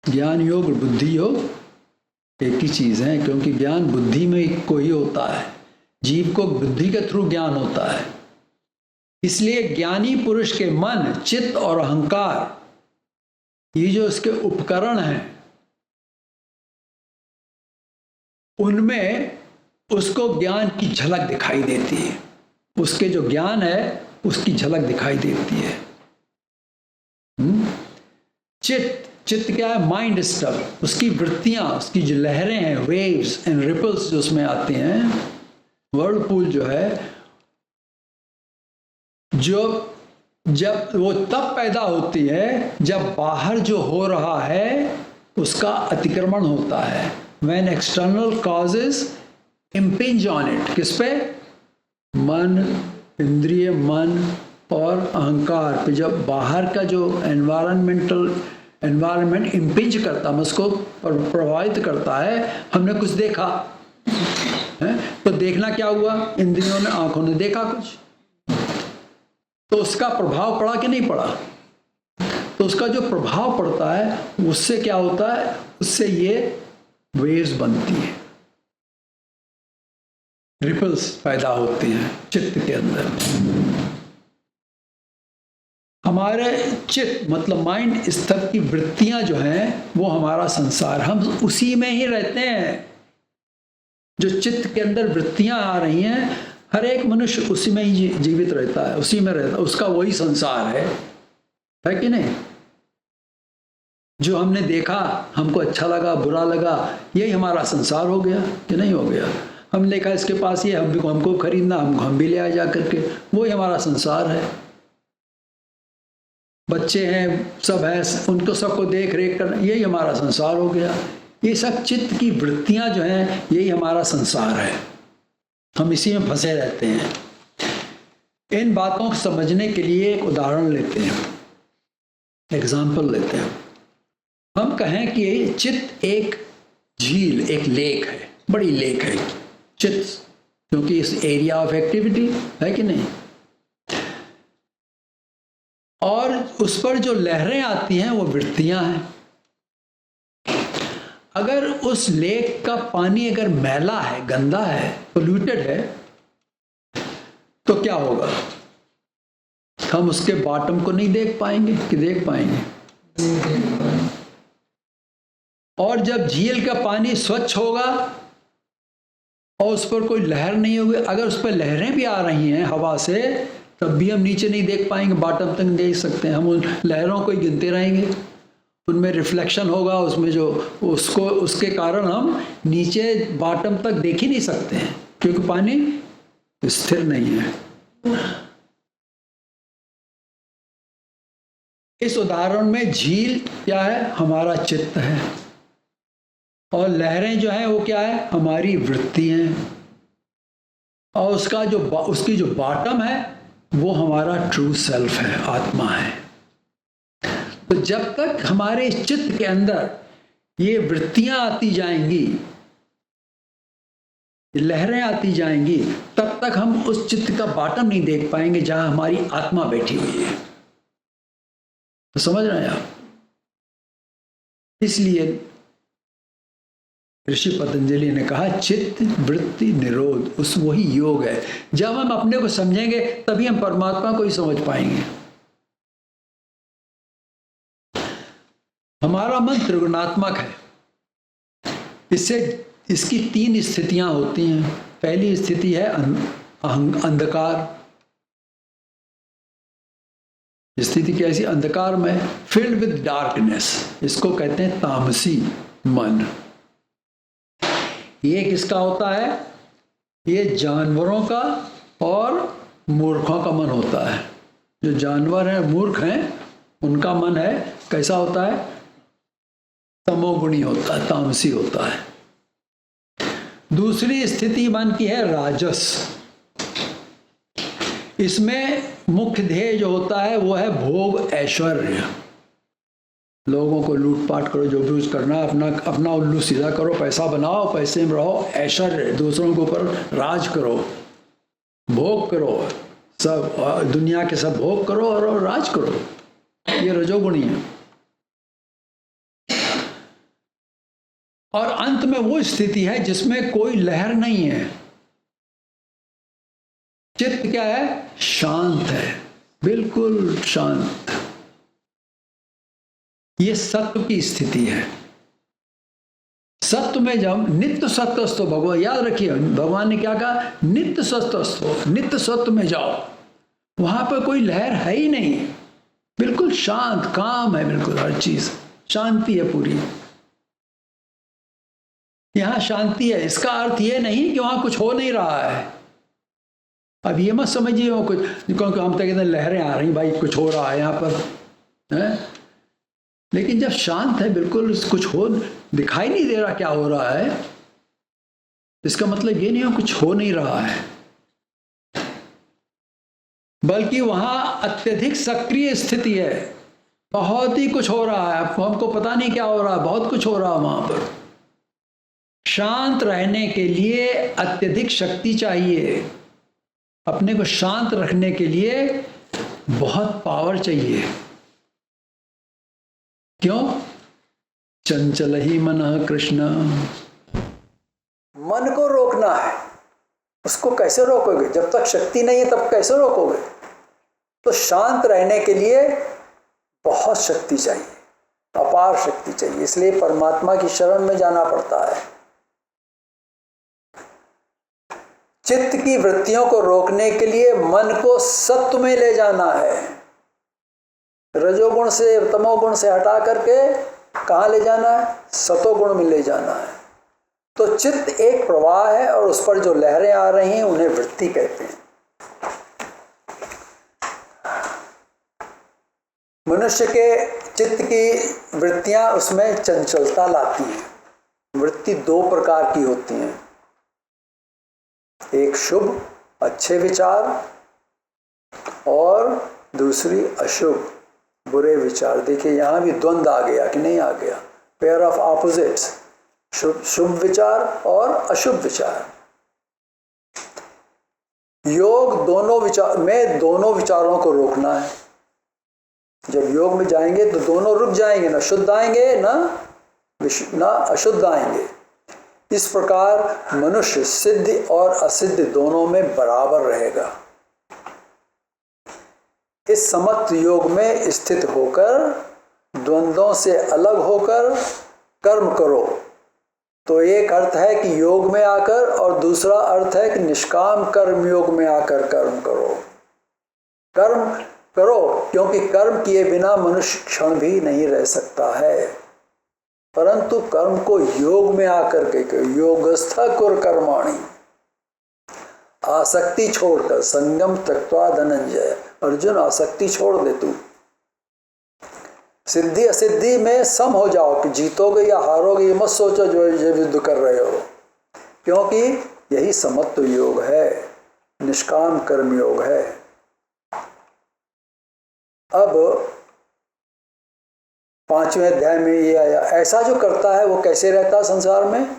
ज्ञान योग और बुद्धि योग एक ही चीज है, क्योंकि ज्ञान बुद्धि में को ही होता है। जीव को बुद्धि के थ्रू ज्ञान होता है। इसलिए ज्ञानी पुरुष के मन, चित्त और अहंकार, ये जो इसके उपकरण हैं, उनमें उसको ज्ञान की झलक दिखाई देती है। उसके जो ज्ञान है उसकी झलक दिखाई देती है। चित्त क्या है? Mind stuff. उसकी वृत्तियां, उसकी जो लहरें हैं, वेव्स एंड रिपल्स जो उसमें आते हैं, वर्लपूल जो है, जो जब वो तब पैदा होती है जब बाहर जो हो रहा है उसका अतिक्रमण होता है। When external causes impinge on it, किस पे? मन, इंद्रिय, मन और अहंकार पे जब बाहर का जो एनवायरनमेंट इम्पिंज करता है, उसको प्रभावित करता है। हमने कुछ देखा है, तो देखना क्या हुआ? इंद्रियों ने, आंखों ने देखा कुछ, तो उसका प्रभाव पड़ा कि नहीं पड़ा? तो उसका जो प्रभाव पड़ता है उससे क्या होता है? उससे ये वेव्स बनती है, रिपल्स पैदा होते हैं चित्त के अंदर। हमारे चित्त मतलब माइंड स्तर की वृत्तियां जो हैं वो हमारा संसार, हम उसी में ही रहते हैं। जो चित्त के अंदर वृत्तियां आ रही हैं, हर एक मनुष्य उसी में ही जीवित रहता है, उसी में रहता है, उसका वही संसार है कि नहीं? जो हमने देखा, हमको अच्छा लगा, बुरा लगा, यही हमारा संसार हो गया कि नहीं हो गया। हमने देखा इसके पास ये, हमको खरीदना, हम भी ले आए जा करके, वही हमारा संसार है। बच्चे हैं, सब है, उनको सबको देख रेख करना, यही हमारा संसार हो गया। ये सब चित्त की वृत्तियां जो हैं, यही हमारा संसार है। हम इसी में फंसे रहते हैं। इन बातों को समझने के लिए एक उदाहरण लेते हैं, एग्जाम्पल लेते हैं। हम कहें कि चित्त एक झील, एक लेक है, बड़ी लेक है चित्त, क्योंकि इस एरिया ऑफ एक्टिविटी है कि नहीं। और उस पर जो लहरें आती हैं वो वृत्तियां हैं। अगर उस लेक का पानी अगर मैला है, गंदा है, पोल्यूटेड है, तो क्या होगा? हम उसके बॉटम को नहीं देख पाएंगे कि देख पाएंगे? और जब झील का पानी स्वच्छ होगा और उस पर कोई लहर नहीं होगी, अगर उस पर लहरें भी आ रही हैं हवा से, तब भी हम नीचे नहीं देख पाएंगे, बॉटम तक देख सकते हैं। हम उन लहरों को ही गिनते रहेंगे, उनमें रिफ्लेक्शन होगा, उसमें जो उसके कारण हम नीचे बॉटम तक देख ही नहीं सकते हैं, क्योंकि पानी स्थिर नहीं है। इस उदाहरण में झील क्या है? हमारा चित्त है, और लहरें जो हैं वो क्या है? हमारी वृत्ति हैं, और उसकी जो बॉटम है वो हमारा ट्रू सेल्फ है, आत्मा है। तो जब तक हमारे इस चित्त के अंदर ये वृत्तियां आती जाएंगी, लहरें आती जाएंगी, तब तक हम उस चित्त का बॉटम नहीं देख पाएंगे जहां हमारी आत्मा बैठी हुई है। तो समझ रहे हैं आप? इसलिए ऋषि पतंजलि ने कहा चित्त वृत्ति निरोध, उस वही योग है। जब हम अपने को समझेंगे तभी हम परमात्मा को ही समझ पाएंगे। हमारा मन त्रिगुणात्मक है, इसकी 3 स्थितियां होती हैं। पहली स्थिति है अंधकार। स्थिति कैसी? अंधकार में, फिल्ड विद डार्कनेस, इसको कहते हैं तामसी मन। ये किसका होता है? ये जानवरों का और मूर्खों का मन होता है। जो जानवर हैं, मूर्ख हैं, उनका मन है कैसा होता है? तमोगुणी होता है, तामसी होता है। दूसरी स्थिति मन की है राजस। इसमें मुख्य ध्येय जो होता है वो है भोग ऐश्वर्य। लोगों को लूटपाट करो, जो भी कुछ करना, अपना उल्लू सीधा करो, पैसा बनाओ, पैसे में रहो, ऐश्वर्य, दूसरों के ऊपर राज करो, भोग करो, सब दुनिया के सब भोग करो और राज करो। ये रजोगुणी है। और अंत में वो स्थिति है जिसमें कोई लहर नहीं है। चित्त क्या है? शांत है, बिल्कुल शांत। ये सत्व की स्थिति है। सत्व में जब नित्य सत्वस्थो, भगवान याद रखिए, भगवान ने क्या कहा? नित्य सत्वस्थो, नित्य सत्व में जाओ। वहां पर कोई लहर है ही नहीं, बिल्कुल शांत, काम है, बिल्कुल हर चीज शांति है पूरी। यहां शांति है, इसका अर्थ ये नहीं कि वहां कुछ हो नहीं रहा है। अब ये मत समझिए वो कुछ, क्योंकि हम तो कहते हैं लहरें आ रही, भाई कुछ हो रहा है यहाँ पर है? लेकिन जब शांत है, बिल्कुल कुछ हो, दिखाई नहीं दे रहा क्या हो रहा है, इसका मतलब ये नहीं हो कुछ हो नहीं रहा है, बल्कि वहां अत्यधिक सक्रिय स्थिति है। बहुत ही कुछ हो रहा है, हमको पता नहीं क्या हो रहा है, बहुत कुछ हो रहा है वहां पर। शांत रहने के लिए अत्यधिक शक्ति चाहिए। अपने को शांत रखने के लिए बहुत पावर चाहिए। क्यों? चंचल ही मन कृष्ण। मन को रोकना है। उसको कैसे रोकोगे? जब तक शक्ति नहीं है तब कैसे रोकोगे? तो शांत रहने के लिए बहुत शक्ति चाहिए, अपार शक्ति चाहिए। इसलिए परमात्मा की शरण में जाना पड़ता है। चित्त की वृत्तियों को रोकने के लिए मन को सत्व में ले जाना है। रजोगुण से, तमोगुण से हटा करके कहाँ ले जाना है? सतोगुण में ले जाना है। तो चित्त एक प्रवाह है और उस पर जो लहरें आ रही हैं उन्हें वृत्ति कहते हैं। मनुष्य के चित्त की वृत्तियां उसमें चंचलता लाती हैं। वृत्ति दो प्रकार की होती हैं, एक शुभ अच्छे विचार और दूसरी अशुभ बुरे विचार। देखिए यहाँ भी द्वंद्व आ गया कि नहीं आ गया? पेयर ऑफ ऑपोजिट्स, शुभ विचार और अशुभ विचार। योग दोनों विचार में दोनों विचारों को रोकना है। जब योग में जाएंगे तो दोनों रुक जाएंगे, ना शुद्ध आएंगे ना अशुद्ध आएंगे। इस प्रकार मनुष्य सिद्ध और असिद्ध दोनों में बराबर रहेगा। इस समत्व योग में स्थित होकर द्वंद्वों से अलग होकर कर्म करो। तो एक अर्थ है कि योग में आकर, और दूसरा अर्थ है कि निष्काम कर्म योग में आकर कर्म करो। कर्म करो क्योंकि कर्म किए बिना मनुष्य क्षण भी नहीं रह सकता है, परंतु कर्म को योग में आकर के करो। योगस्थ कुर कर्माणि, आसक्ति छोड़कर। संगम त्यक्त्वा धनंजय। अर्जुन आसक्ति छोड़ दे तू। सिद्धि असिद्धि में सम हो जाओ कि जीतोगे या हारोगे ये मत सोचो जो युद्ध कर रहे हो, क्योंकि यही समत्व योग है, निष्काम कर्म योग है। अब 5वें अध्याय में ये आया, ऐसा जो करता है वो कैसे रहता है संसार में?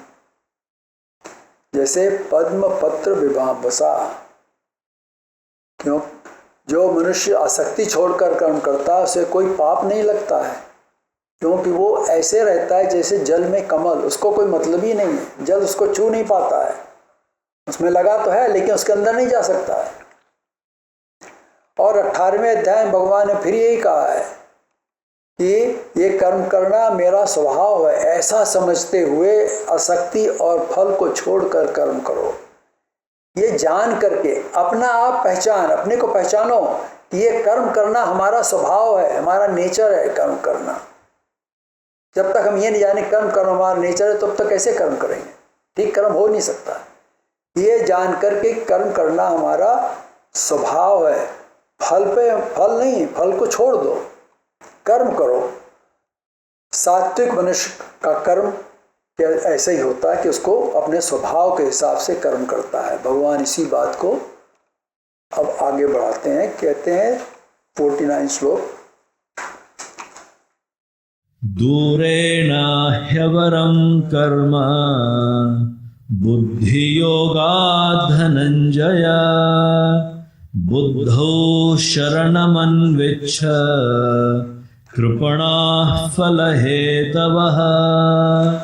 जैसे पद्म पत्र विभावसा। क्यों? जो मनुष्य आसक्ति छोड़कर कर्म करता है उसे कोई पाप नहीं लगता है, क्योंकि वो ऐसे रहता है जैसे जल में कमल। उसको कोई मतलब ही नहीं है, जल उसको छू नहीं पाता है। उसमें लगा तो है लेकिन उसके अंदर नहीं जा सकता है। और 18वें अध्याय में भगवान ने फिर यही कहा है कि ये कर्म करना मेरा स्वभाव है, ऐसा समझते हुए आसक्ति और फल को छोड़कर कर्म करो। ये जान करके अपना आप पहचान, अपने को पहचानो कि ये कर्म करना हमारा स्वभाव है, हमारा नेचर है कर्म करना। जब तक हम ये नहीं जाने कर्म करना हमारा नेचर है तब तक कैसे कर्म करेंगे? ठीक कर्म हो नहीं सकता। ये जान करके कर्म करना हमारा स्वभाव है। फल पे फल नहीं, फल को छोड़ दो, कर्म करो। सात्विक मनुष्य का कर्म ऐसा ही होता है कि उसको अपने स्वभाव के हिसाब से कर्म करता है। भगवान इसी बात को अब आगे बढ़ाते हैं, कहते हैं 49 श्लोक। दूरेण ह्यवरं कर्म बुद्धि योगात् धनंजय बुद्धौ शरणमन्विच्छ कृपणाः फलहेतवः।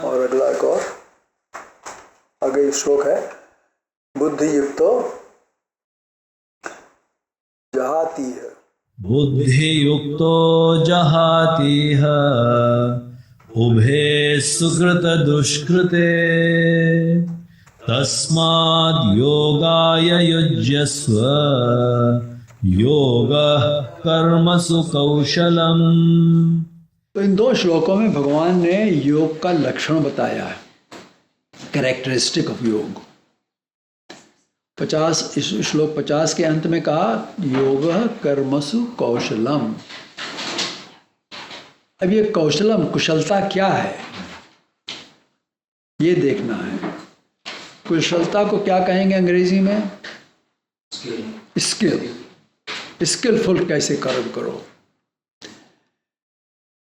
और अगला एक और आगे श्लोक है, बुद्धि युक्तो जहातीह। बुद्धि युक्तो जहातीह उभे सुकृत दुष्कृते तस्माद् योगाय युज्यस्व योगः कर्मसु कौशलम्। तो इन 2 श्लोकों में भगवान ने योग का लक्षण बताया है, कैरेक्टरिस्टिक ऑफ योग। 50 श्लोक 50 के अंत में कहा योगः कर्मसु कौशलम। अब ये कौशलम, कुशलता क्या है ये देखना है। कुशलता को क्या कहेंगे अंग्रेजी में? स्किल। स्किलफुल कैसे कर्म करो।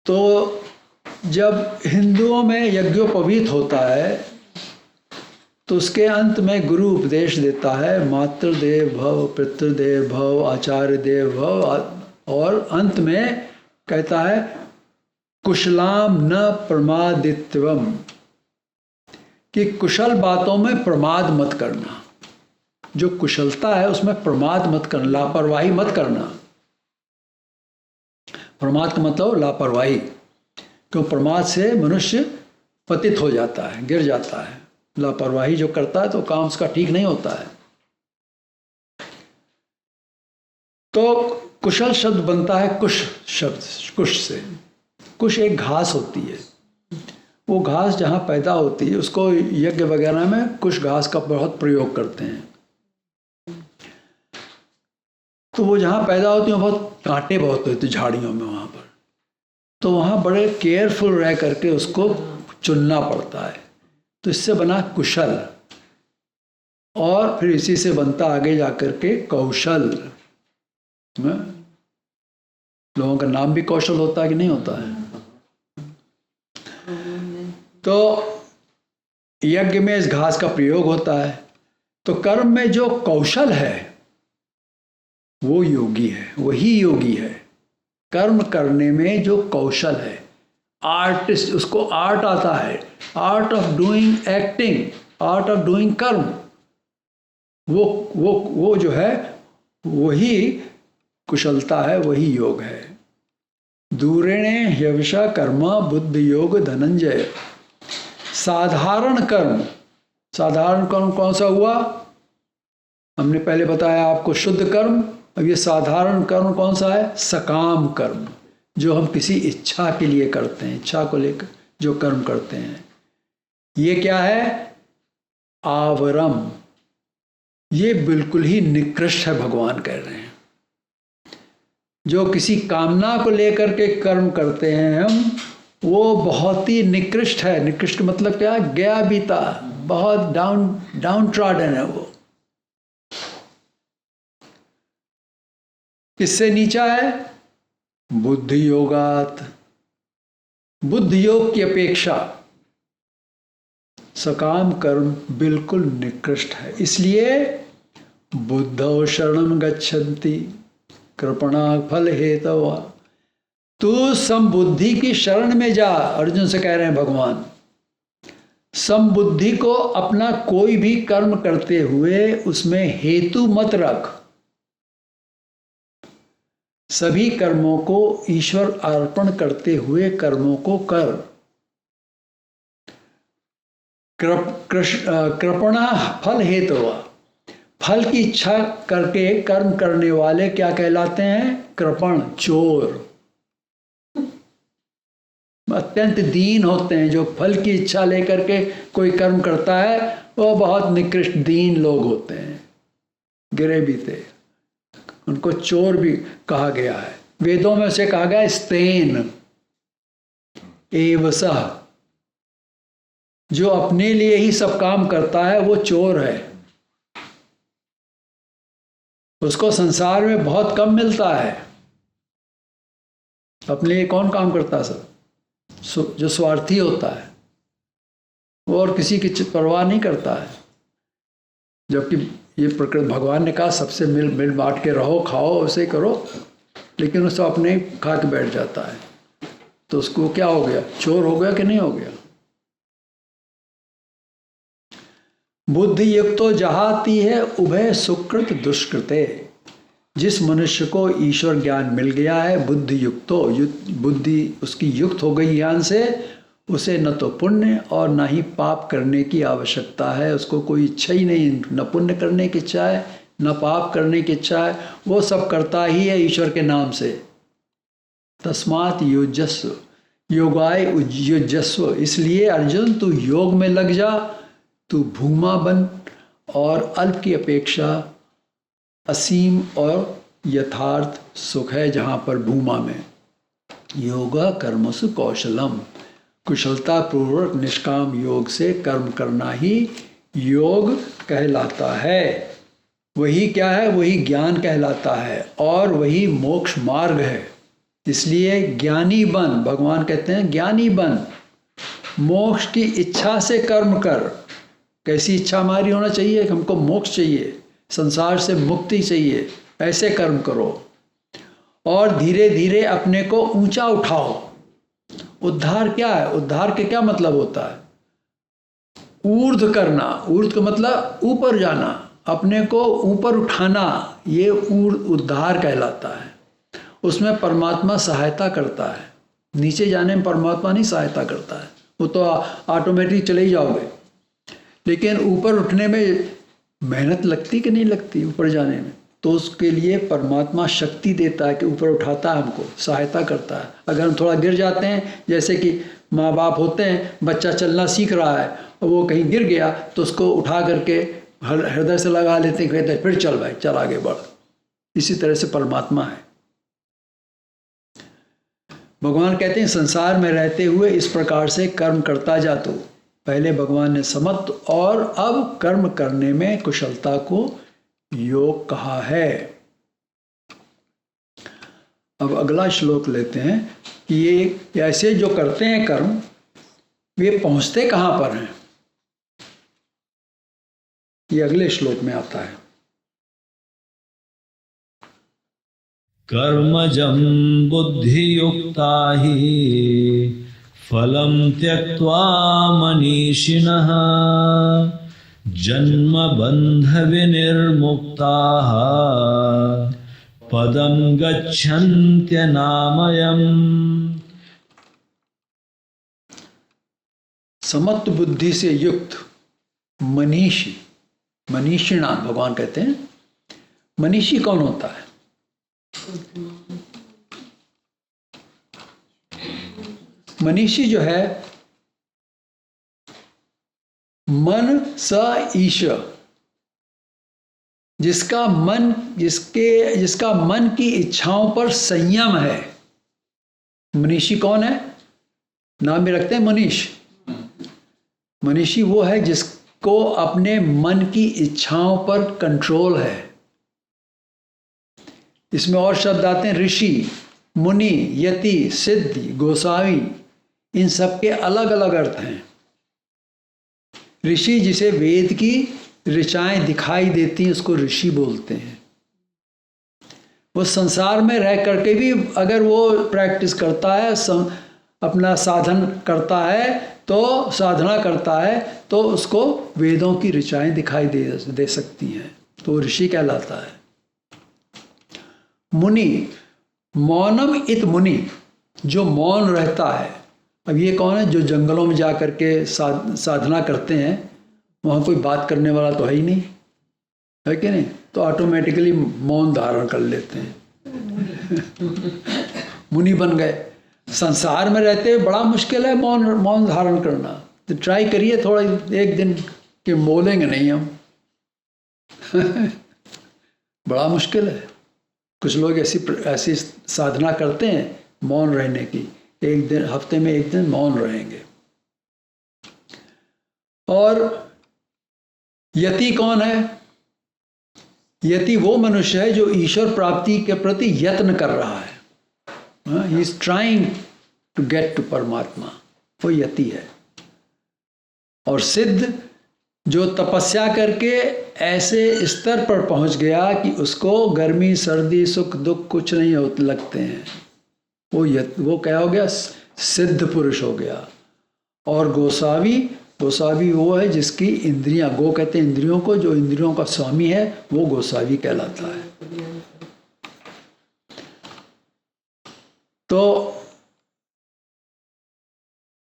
तो जब हिंदुओं में यज्ञोपवीत होता है तो उसके अंत में गुरु उपदेश देता है, मातृदेव भव, पितृदेव भव, आचार्य देव भव, और अंत में कहता है कुशलाम न प्रमादित्वम, कि कुशल बातों में प्रमाद मत करना। जो कुशलता है उसमें प्रमाद मत करना, लापरवाही मत करना। प्रमाद का मतलब लापरवाही, क्यों? प्रमाद से मनुष्य पतित हो जाता है, गिर जाता है। लापरवाही जो करता है तो काम उसका ठीक नहीं होता है। तो कुशल शब्द बनता है कुश शब्द, कुश से। कुश एक घास होती है, वो घास जहाँ पैदा होती है उसको यज्ञ वगैरह में कुछ घास का बहुत प्रयोग करते हैं। तो वो जहाँ पैदा होती है बहुत कांटे बहुत होते हैं झाड़ियों में वहाँ पर, तो वहाँ बड़े केयरफुल रह करके उसको चुनना पड़ता है। तो इससे बना कुशल, और फिर इसी से बनता आगे जाकर के कौशल। लोगों का नाम भी कौशल होता है कि नहीं होता है? तो यज्ञ में इस घास का प्रयोग होता है। तो कर्म में जो कौशल है वो योगी है, वही योगी है। कर्म करने में जो कौशल है, आर्टिस्ट, उसको आर्ट आता है, art of doing acting, art of doing कर्म, वो जो है वही कुशलता है, वही योग है। दूरेणे ह्यवशा कर्म बुद्धि योग धनंजय। साधारण कर्म, साधारण कर्म कौन सा हुआ? हमने पहले बताया आपको शुद्ध कर्म। अब ये साधारण कर्म कौन सा है? सकाम कर्म, जो हम किसी इच्छा के लिए करते हैं, इच्छा को लेकर जो कर्म करते हैं। ये क्या है? आवरम। ये बिल्कुल ही निकृष्ट है, भगवान कह रहे हैं। जो किसी कामना को लेकर के कर्म करते हैं हम, वो बहुत ही निकृष्ट है। निकृष्ट मतलब क्या? गया बीता, बहुत डाउन ट्रॉडन है वो। इससे नीचा है बुद्धि योगात। बुद्धि योग की अपेक्षा सकाम कर्म बिल्कुल निकृष्ट है। इसलिए बुद्धौ शरणं गच्छन्ति कृपणा फल हेतवा। तू समबुद्धि की शरण में जा, अर्जुन से कह रहे हैं भगवान। समबुद्धि को अपना कोई भी कर्म करते हुए उसमें हेतु मत रख। सभी कर्मों को ईश्वर अर्पण करते हुए कर्मों को कर। कृपणा फल हेतवा। फल की इच्छा करके कर्म करने वाले क्या कहलाते हैं? कृपण, चोर, अत्यंत दीन होते हैं। जो फल की इच्छा लेकर के कोई कर्म करता है वो बहुत निकृष्ट दीन लोग होते हैं, गिरे बीते। उनको चोर भी कहा गया है। वेदों में उसे कहा गया स्तेन एवसः। जो अपने लिए ही सब काम करता है वो चोर है। उसको संसार में बहुत कम मिलता है। अपने लिए कौन काम करता है? सब जो स्वार्थी होता है वो और किसी की परवाह नहीं करता है। जबकि ये प्रकृति, भगवान ने कहा सबसे मिल बांट के रहो, खाओ, ऐसे करो, लेकिन उसको अपने ही खा के बैठ जाता है। तो उसको क्या हो गया? चोर हो गया कि नहीं हो गया? बुद्धि युक्तो जहाती है उभय सुकृत दुष्कृते। जिस मनुष्य को ईश्वर ज्ञान मिल गया है, बुद्धि युक्तो, बुद्धि उसकी युक्त हो गई ज्ञान से, उसे न तो पुण्य और न ही पाप करने की आवश्यकता है। उसको कोई इच्छा ही नहीं, न पुण्य करने की इच्छा है न पाप करने की इच्छा है। वो सब करता ही है ईश्वर के नाम से। तस्मात् युजस्व योगाय युजस्व। इसलिए अर्जुन तू योग में लग जा, तू भूमा बन और अल्प की अपेक्षा असीम और यथार्थ सुख है जहाँ पर भूमा में। योगा कर्मसु कौशलम। कुशलता पूर्वक निष्काम योग से कर्म करना ही योग कहलाता है। वही क्या है? वही ज्ञान कहलाता है और वही मोक्ष मार्ग है। इसलिए ज्ञानी बन, भगवान कहते हैं ज्ञानी बन। मोक्ष की इच्छा से कर्म कर। कैसी इच्छा हमारी होना चाहिए? हमको मोक्ष चाहिए, संसार से मुक्ति चाहिए, ऐसे कर्म करो और धीरे धीरे अपने को ऊंचा उठाओ। उद्धार क्या है? उद्धार के क्या मतलब होता है? ऊर्ध्व करना। ऊर्ध्व का मतलब ऊपर जाना, अपने को ऊपर उठाना, ये उद्धार कहलाता है। उसमें परमात्मा सहायता करता है। नीचे जाने में परमात्मा नहीं सहायता करता है, वो तो ऑटोमेटिक चले ही जाओगे। लेकिन ऊपर उठने में मेहनत लगती कि नहीं लगती? ऊपर जाने में तो उसके लिए परमात्मा शक्ति देता है कि ऊपर उठाता है, हमको सहायता करता है। अगर हम थोड़ा गिर जाते हैं, जैसे कि माँ बाप होते हैं, बच्चा चलना सीख रहा है और वो कहीं गिर गया तो उसको उठा करके हृदय से लगा लेते हैं, कहते हैं फिर चल भाई, चल आगे बढ़। इसी तरह से परमात्मा है। भगवान कहते हैं संसार में रहते हुए इस प्रकार से कर्म करता जा। तो पहले भगवान ने समत्व और अब कर्म करने में कुशलता को योग कहा है। अब अगला श्लोक लेते हैं कि ये ऐसे जो करते हैं कर्म, वे पहुंचते कहां पर हैं। ये अगले श्लोक में आता है। कर्मजं बुद्धियुक्ता हि फलं त्यक्त्वा मनीषिणः जन्मबन्धविनिर्मुक्ताः पदं गच्छन्त्यनामयम्। समत्व बुद्धि से युक्त मनीषी, मनीषिणा भगवान कहते हैं। मनीषी कौन होता है? मनीषी जो है, मन स ईश, जिसका मन की इच्छाओं पर संयम है। मनीषी कौन है? नाम भी रखते हैं मनीष। मनीषी वो है जिसको अपने मन की इच्छाओं पर कंट्रोल है। इसमें और शब्द आते हैं ऋषि, मुनि, यति, सिद्धि, गोसावी। इन सब के अलग अलग अर्थ हैं। ऋषि जिसे वेद की ऋचाएं दिखाई देती हैं उसको ऋषि बोलते हैं। वो संसार में रह करके भी अगर वो प्रैक्टिस करता है, अपना साधन करता है, तो साधना करता है, तो उसको वेदों की ऋचाएं दिखाई दे सकती हैं, तो वो ऋषि कहलाता है। मुनि, मौनम इत मुनि, जो मौन रहता है। अब ये कौन है? जो जंगलों में जा कर के साधना करते हैं, वहाँ कोई बात करने वाला तो है ही नहीं, है कि नहीं? तो ऑटोमेटिकली मौन धारण कर लेते हैं मुनि बन गए। संसार में रहते हुए बड़ा मुश्किल है मौन धारण करना। तो ट्राई करिए थोड़ा, एक दिन कि बोलेंगे नहीं हम बड़ा मुश्किल है। कुछ लोग ऐसी साधना करते हैं मौन रहने की, एक दिन, हफ्ते में एक दिन मौन रहेंगे। और यति कौन है? यति वो मनुष्य है जो ईश्वर प्राप्ति के प्रति यत्न कर रहा है। He is trying to get to परमात्मा, वो यति है। और सिद्ध जो तपस्या करके ऐसे स्तर पर पहुंच गया कि उसको गर्मी, सर्दी, सुख, दुख कुछ नहीं लगते हैं, वो क्या हो गया? सिद्ध पुरुष हो गया। और गोसावी वो है जिसकी इंद्रियां, गो कहते हैं इंद्रियों को, जो इंद्रियों का स्वामी है वो गोसावी कहलाता है। तो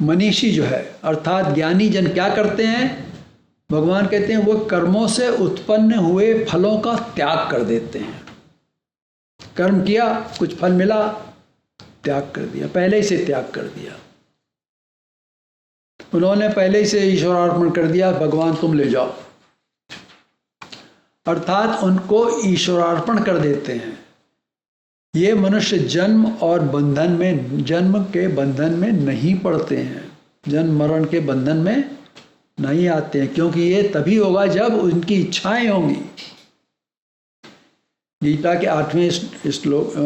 मनीषी जो है अर्थात ज्ञानी जन क्या करते हैं? भगवान कहते हैं वो कर्मों से उत्पन्न हुए फलों का त्याग कर देते हैं। कर्म किया, कुछ फल मिला, त्याग कर दिया, पहले ही से त्याग कर दिया। उन्होंने पहले ही से ईश्वरार्पण कर दिया, भगवान तुम ले जाओ, अर्थात उनको ईश्वरार्पण कर देते हैं। ये मनुष्य जन्म के बंधन में नहीं पड़ते हैं, जन्म मरण के बंधन में नहीं आते हैं, क्योंकि ये तभी होगा जब उनकी इच्छाएं होंगी। गीता के 8वें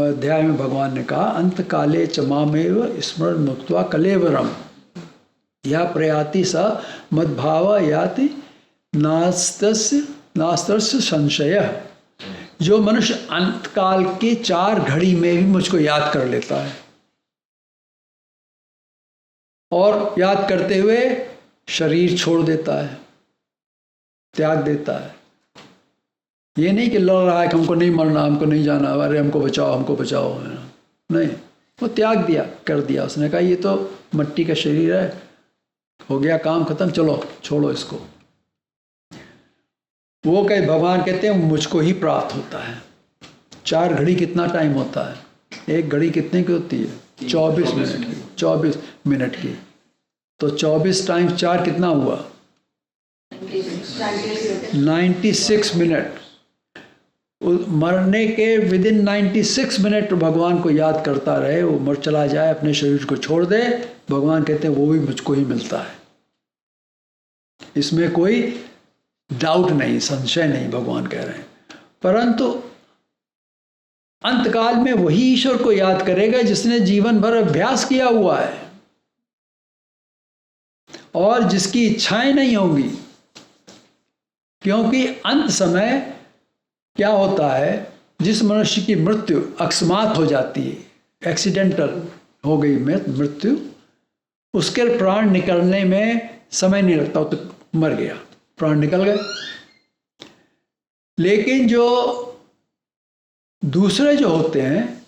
अध्याय में भगवान ने कहा, अंत काले च मामेव स्मरण मुक्त्वा कलेवरम या प्रयाति स मद्भाव याति नास्तस्य संशय। जो मनुष्य अंतकाल के 4 घड़ी में भी मुझको याद कर लेता है और याद करते हुए शरीर छोड़ देता है, त्याग देता है। ये नहीं कि लड़ रहा है कि हमको नहीं मरना, हमको नहीं जाना, अरे हमको बचाओ, नहीं, वो त्याग दिया, कर दिया। उसने कहा ये तो मिट्टी का शरीर है, हो गया काम खत्म, चलो छोड़ो इसको। वो कहे, भगवान कहते हैं मुझको ही प्राप्त होता है, 4 घड़ी कितना टाइम होता है? एक घड़ी कितने की होती है? 24 मिनट की। 24 मिनट की। तो 24 टाइम्स 4 कितना हुआ? 96 मिनट। मरने के विदिन 96 मिनट भगवान को याद करता रहे, वो मर चला जाए, अपने शरीर को छोड़ दे, भगवान कहते हैं वो भी मुझको ही मिलता है। इसमें कोई डाउट नहीं, संशय नहीं, भगवान कह रहे हैं। परंतु अंतकाल में वही ईश्वर को याद करेगा जिसने जीवन भर अभ्यास किया हुआ है और जिसकी इच्छाएं नहीं होंगी। क्योंकि अंत समय क्या होता है, जिस मनुष्य की मृत्यु अकस्मात हो जाती है, एक्सीडेंटल हो गई मृत्यु, उसके प्राण निकलने में समय नहीं लगता, तो मर गया, प्राण निकल गए। लेकिन जो दूसरे जो होते हैं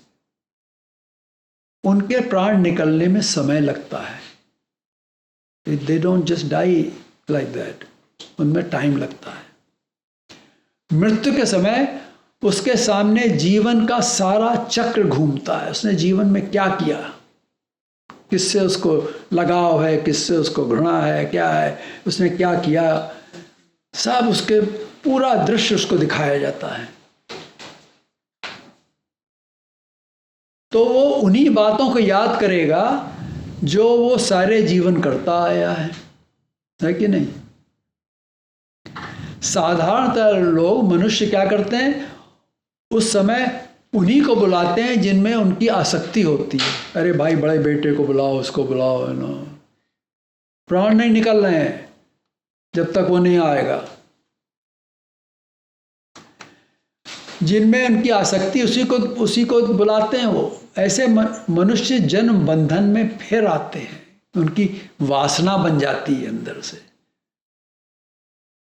उनके प्राण निकलने में समय लगता है। They don't just die like that, उनमें टाइम लगता है। मृत्यु के समय उसके सामने जीवन का सारा चक्र घूमता है। उसने जीवन में क्या किया, किससे उसको लगाव है, किससे उसको घृणा है, क्या है, उसने क्या किया, सब उसके पूरा दृश्य उसको दिखाया जाता है। तो वो उन्हीं बातों को याद करेगा जो वो सारे जीवन करता आया है कि नहीं? साधारणतः लोग, मनुष्य क्या करते हैं, उस समय उन्हीं को बुलाते हैं जिनमें उनकी आसक्ति होती है। अरे भाई बड़े बेटे को बुलाओ, उसको बुलाओ, है ना। प्राण नहीं निकल रहे हैं जब तक वो नहीं आएगा। जिनमें उनकी आसक्ति, उसी को बुलाते हैं वो। ऐसे मनुष्य जन्म बंधन में फिर आते हैं, उनकी वासना बन जाती है अंदर से।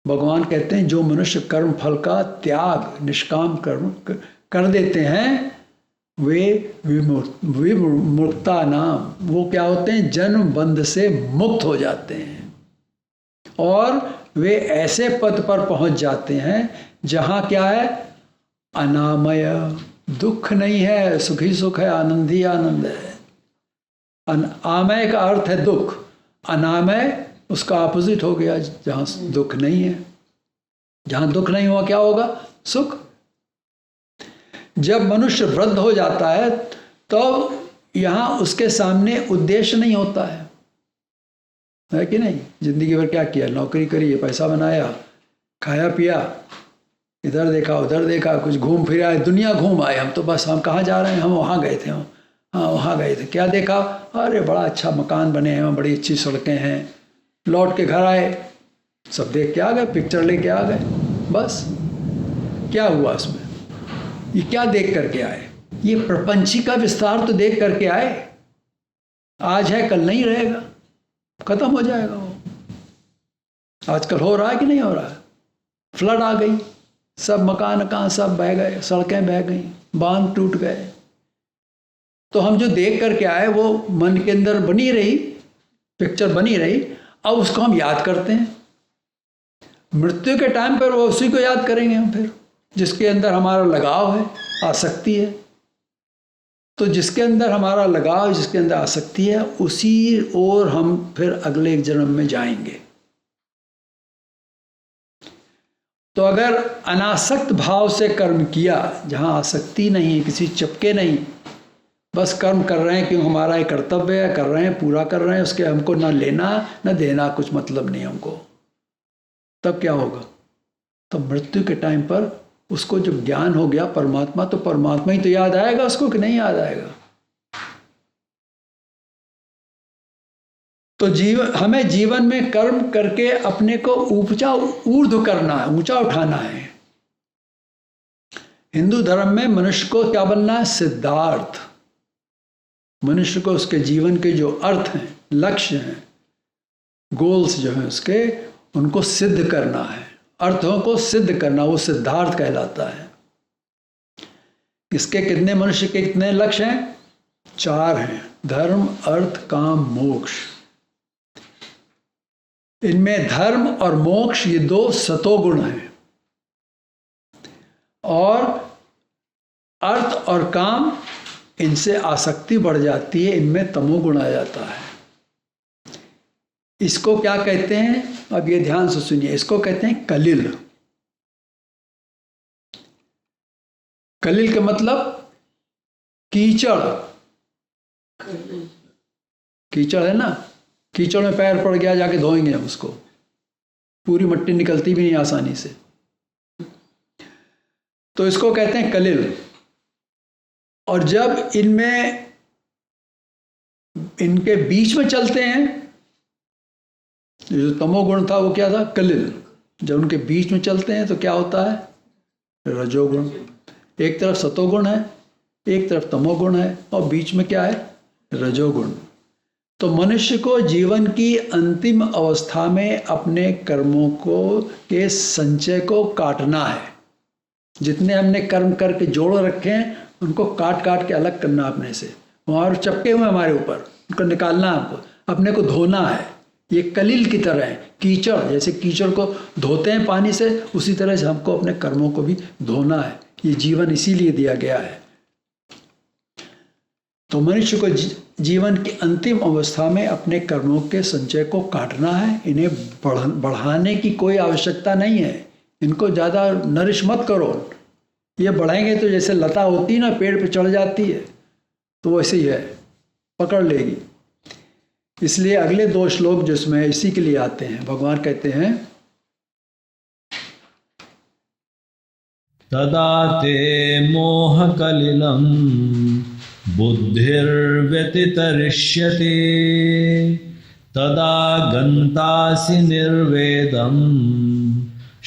भगवान कहते हैं जो मनुष्य कर्म फल का त्याग, निष्काम कर्म कर देते हैं, वे विमुक्ता नाम, वो क्या होते हैं, जन्म बंध से मुक्त हो जाते हैं और वे ऐसे पद पर पहुंच जाते हैं जहां क्या है, अनामय, दुख नहीं है, सुखी सुख है, आनंद ही आनंद है। आमय का अर्थ है दुख, अनामय उसका ऑपोजिट हो गया, जहां दुख नहीं है। जहां दुख नहीं हुआ क्या होगा, सुख। जब मनुष्य वृद्ध हो जाता है तो यहां उसके सामने उद्देश्य नहीं होता है कि नहीं? जिंदगी भर क्या किया, नौकरी करी, पैसा बनाया, खाया पिया, इधर देखा उधर देखा, कुछ घूम फिर आए, दुनिया घूम आए। हम तो बस, हम कहाँ जा रहे हैं, हम वहाँ गए थे, हाँ वहाँ गए थे, क्या देखा, अरे बड़ा अच्छा मकान बने हैं, बड़ी अच्छी सड़कें हैं, लौट के घर आए, सब देख के आ गए, पिक्चर लेके आ गए, बस। क्या हुआ उसमें, ये क्या देख करके आए? ये प्रपंची का विस्तार तो देख करके आए। आज है कल नहीं रहेगा, खत्म हो जाएगा वो। आजकल हो रहा है कि नहीं हो रहा है? फ्लड आ गई, सब मकान कहाँ सब बह गए, सड़कें बह गई, बांध टूट गए। तो हम जो देख करके आए वो मन के अंदर बनी रही, पिक्चर बनी रही, अब उसको हम याद करते हैं। मृत्यु के टाइम पर वो उसी को याद करेंगे हम फिर, जिसके अंदर हमारा लगाव है, आसक्ति है। तो जिसके अंदर हमारा लगाव, जिसके अंदर आसक्ति है, उसी ओर हम फिर अगले जन्म में जाएंगे। तो अगर अनासक्त भाव से कर्म किया, जहाँ आसक्ति नहीं है, किसी चपके नहीं, बस कर्म कर रहे हैं क्यों, हमारा एक कर्तव्य है, कर रहे हैं, पूरा कर रहे हैं, उसके हमको ना लेना ना देना, कुछ मतलब नहीं हमको, तब क्या होगा? तो मृत्यु के टाइम पर उसको जब ज्ञान हो गया परमात्मा, तो परमात्मा ही तो याद आएगा उसको, कि नहीं याद आएगा? तो हमें जीवन में कर्म करके अपने को ऊर्ध्व करना है, ऊंचा उठाना है। हिंदू धर्म में मनुष्य को क्या बनना है? सिद्धार्थ। मनुष्य को उसके जीवन के जो अर्थ हैं, लक्ष्य हैं, गोल्स जो हैं उसके, उनको सिद्ध करना है, अर्थों को सिद्ध करना, वो सिद्धार्थ कहलाता है। इसके कितने, मनुष्य के कितने लक्ष्य हैं? 4 हैं, धर्म, अर्थ, काम, मोक्ष। इनमें धर्म और मोक्ष, ये 2 सतोगुण हैं। और अर्थ और काम, इनसे आसक्ति बढ़ जाती है, इनमें तमोगुण आ जाता है। इसको क्या कहते हैं, अब ये ध्यान से सुनिए, इसको कहते हैं कलिल। कलिल का मतलब कीचड़। कीचड़ है ना, कीचड़ में पैर पड़ गया, जाके धोएंगे हम उसको, पूरी मिट्टी निकलती भी नहीं आसानी से, तो इसको कहते हैं कलिल। और जब इनमें इनके बीच में चलते हैं, जो तमोगुण था वो क्या था, कलिल। जब उनके बीच में चलते हैं तो क्या होता है, रजोगुण। एक तरफ सतोगुण है, एक तरफ तमोगुण है, और बीच में क्या है, रजोगुण। तो मनुष्य को जीवन की अंतिम अवस्था में अपने कर्मों को के संचय को काटना है। जितने हमने कर्म करके जोड़ रखे हैं उनको काट काट के अलग करना अपने से। वहाँ चपके हुए हमारे ऊपर, उनको निकालना, हमको अपने को धोना है। ये कलिल की तरह है, कीचड़। जैसे कीचड़ को धोते हैं पानी से, उसी तरह से हमको अपने कर्मों को भी धोना है। ये जीवन इसीलिए दिया गया है। तो मनुष्य को जीवन की अंतिम अवस्था में अपने कर्मों के संचय को काटना है। इन्हें बढ़ाने की कोई आवश्यकता नहीं है। इनको ज़्यादा नरिश मत करो। ये बढ़ाएंगे तो जैसे लता होती है ना, पेड़ पे चढ़ जाती है, तो वैसे ही है, पकड़ लेगी। इसलिए अगले 2 श्लोक जिसमें इसी के लिए आते हैं, भगवान कहते हैं तदा ते मोहकलिलं बुद्धिर्व्यतितरिष्यति तदा गन्तासि निर्वेदं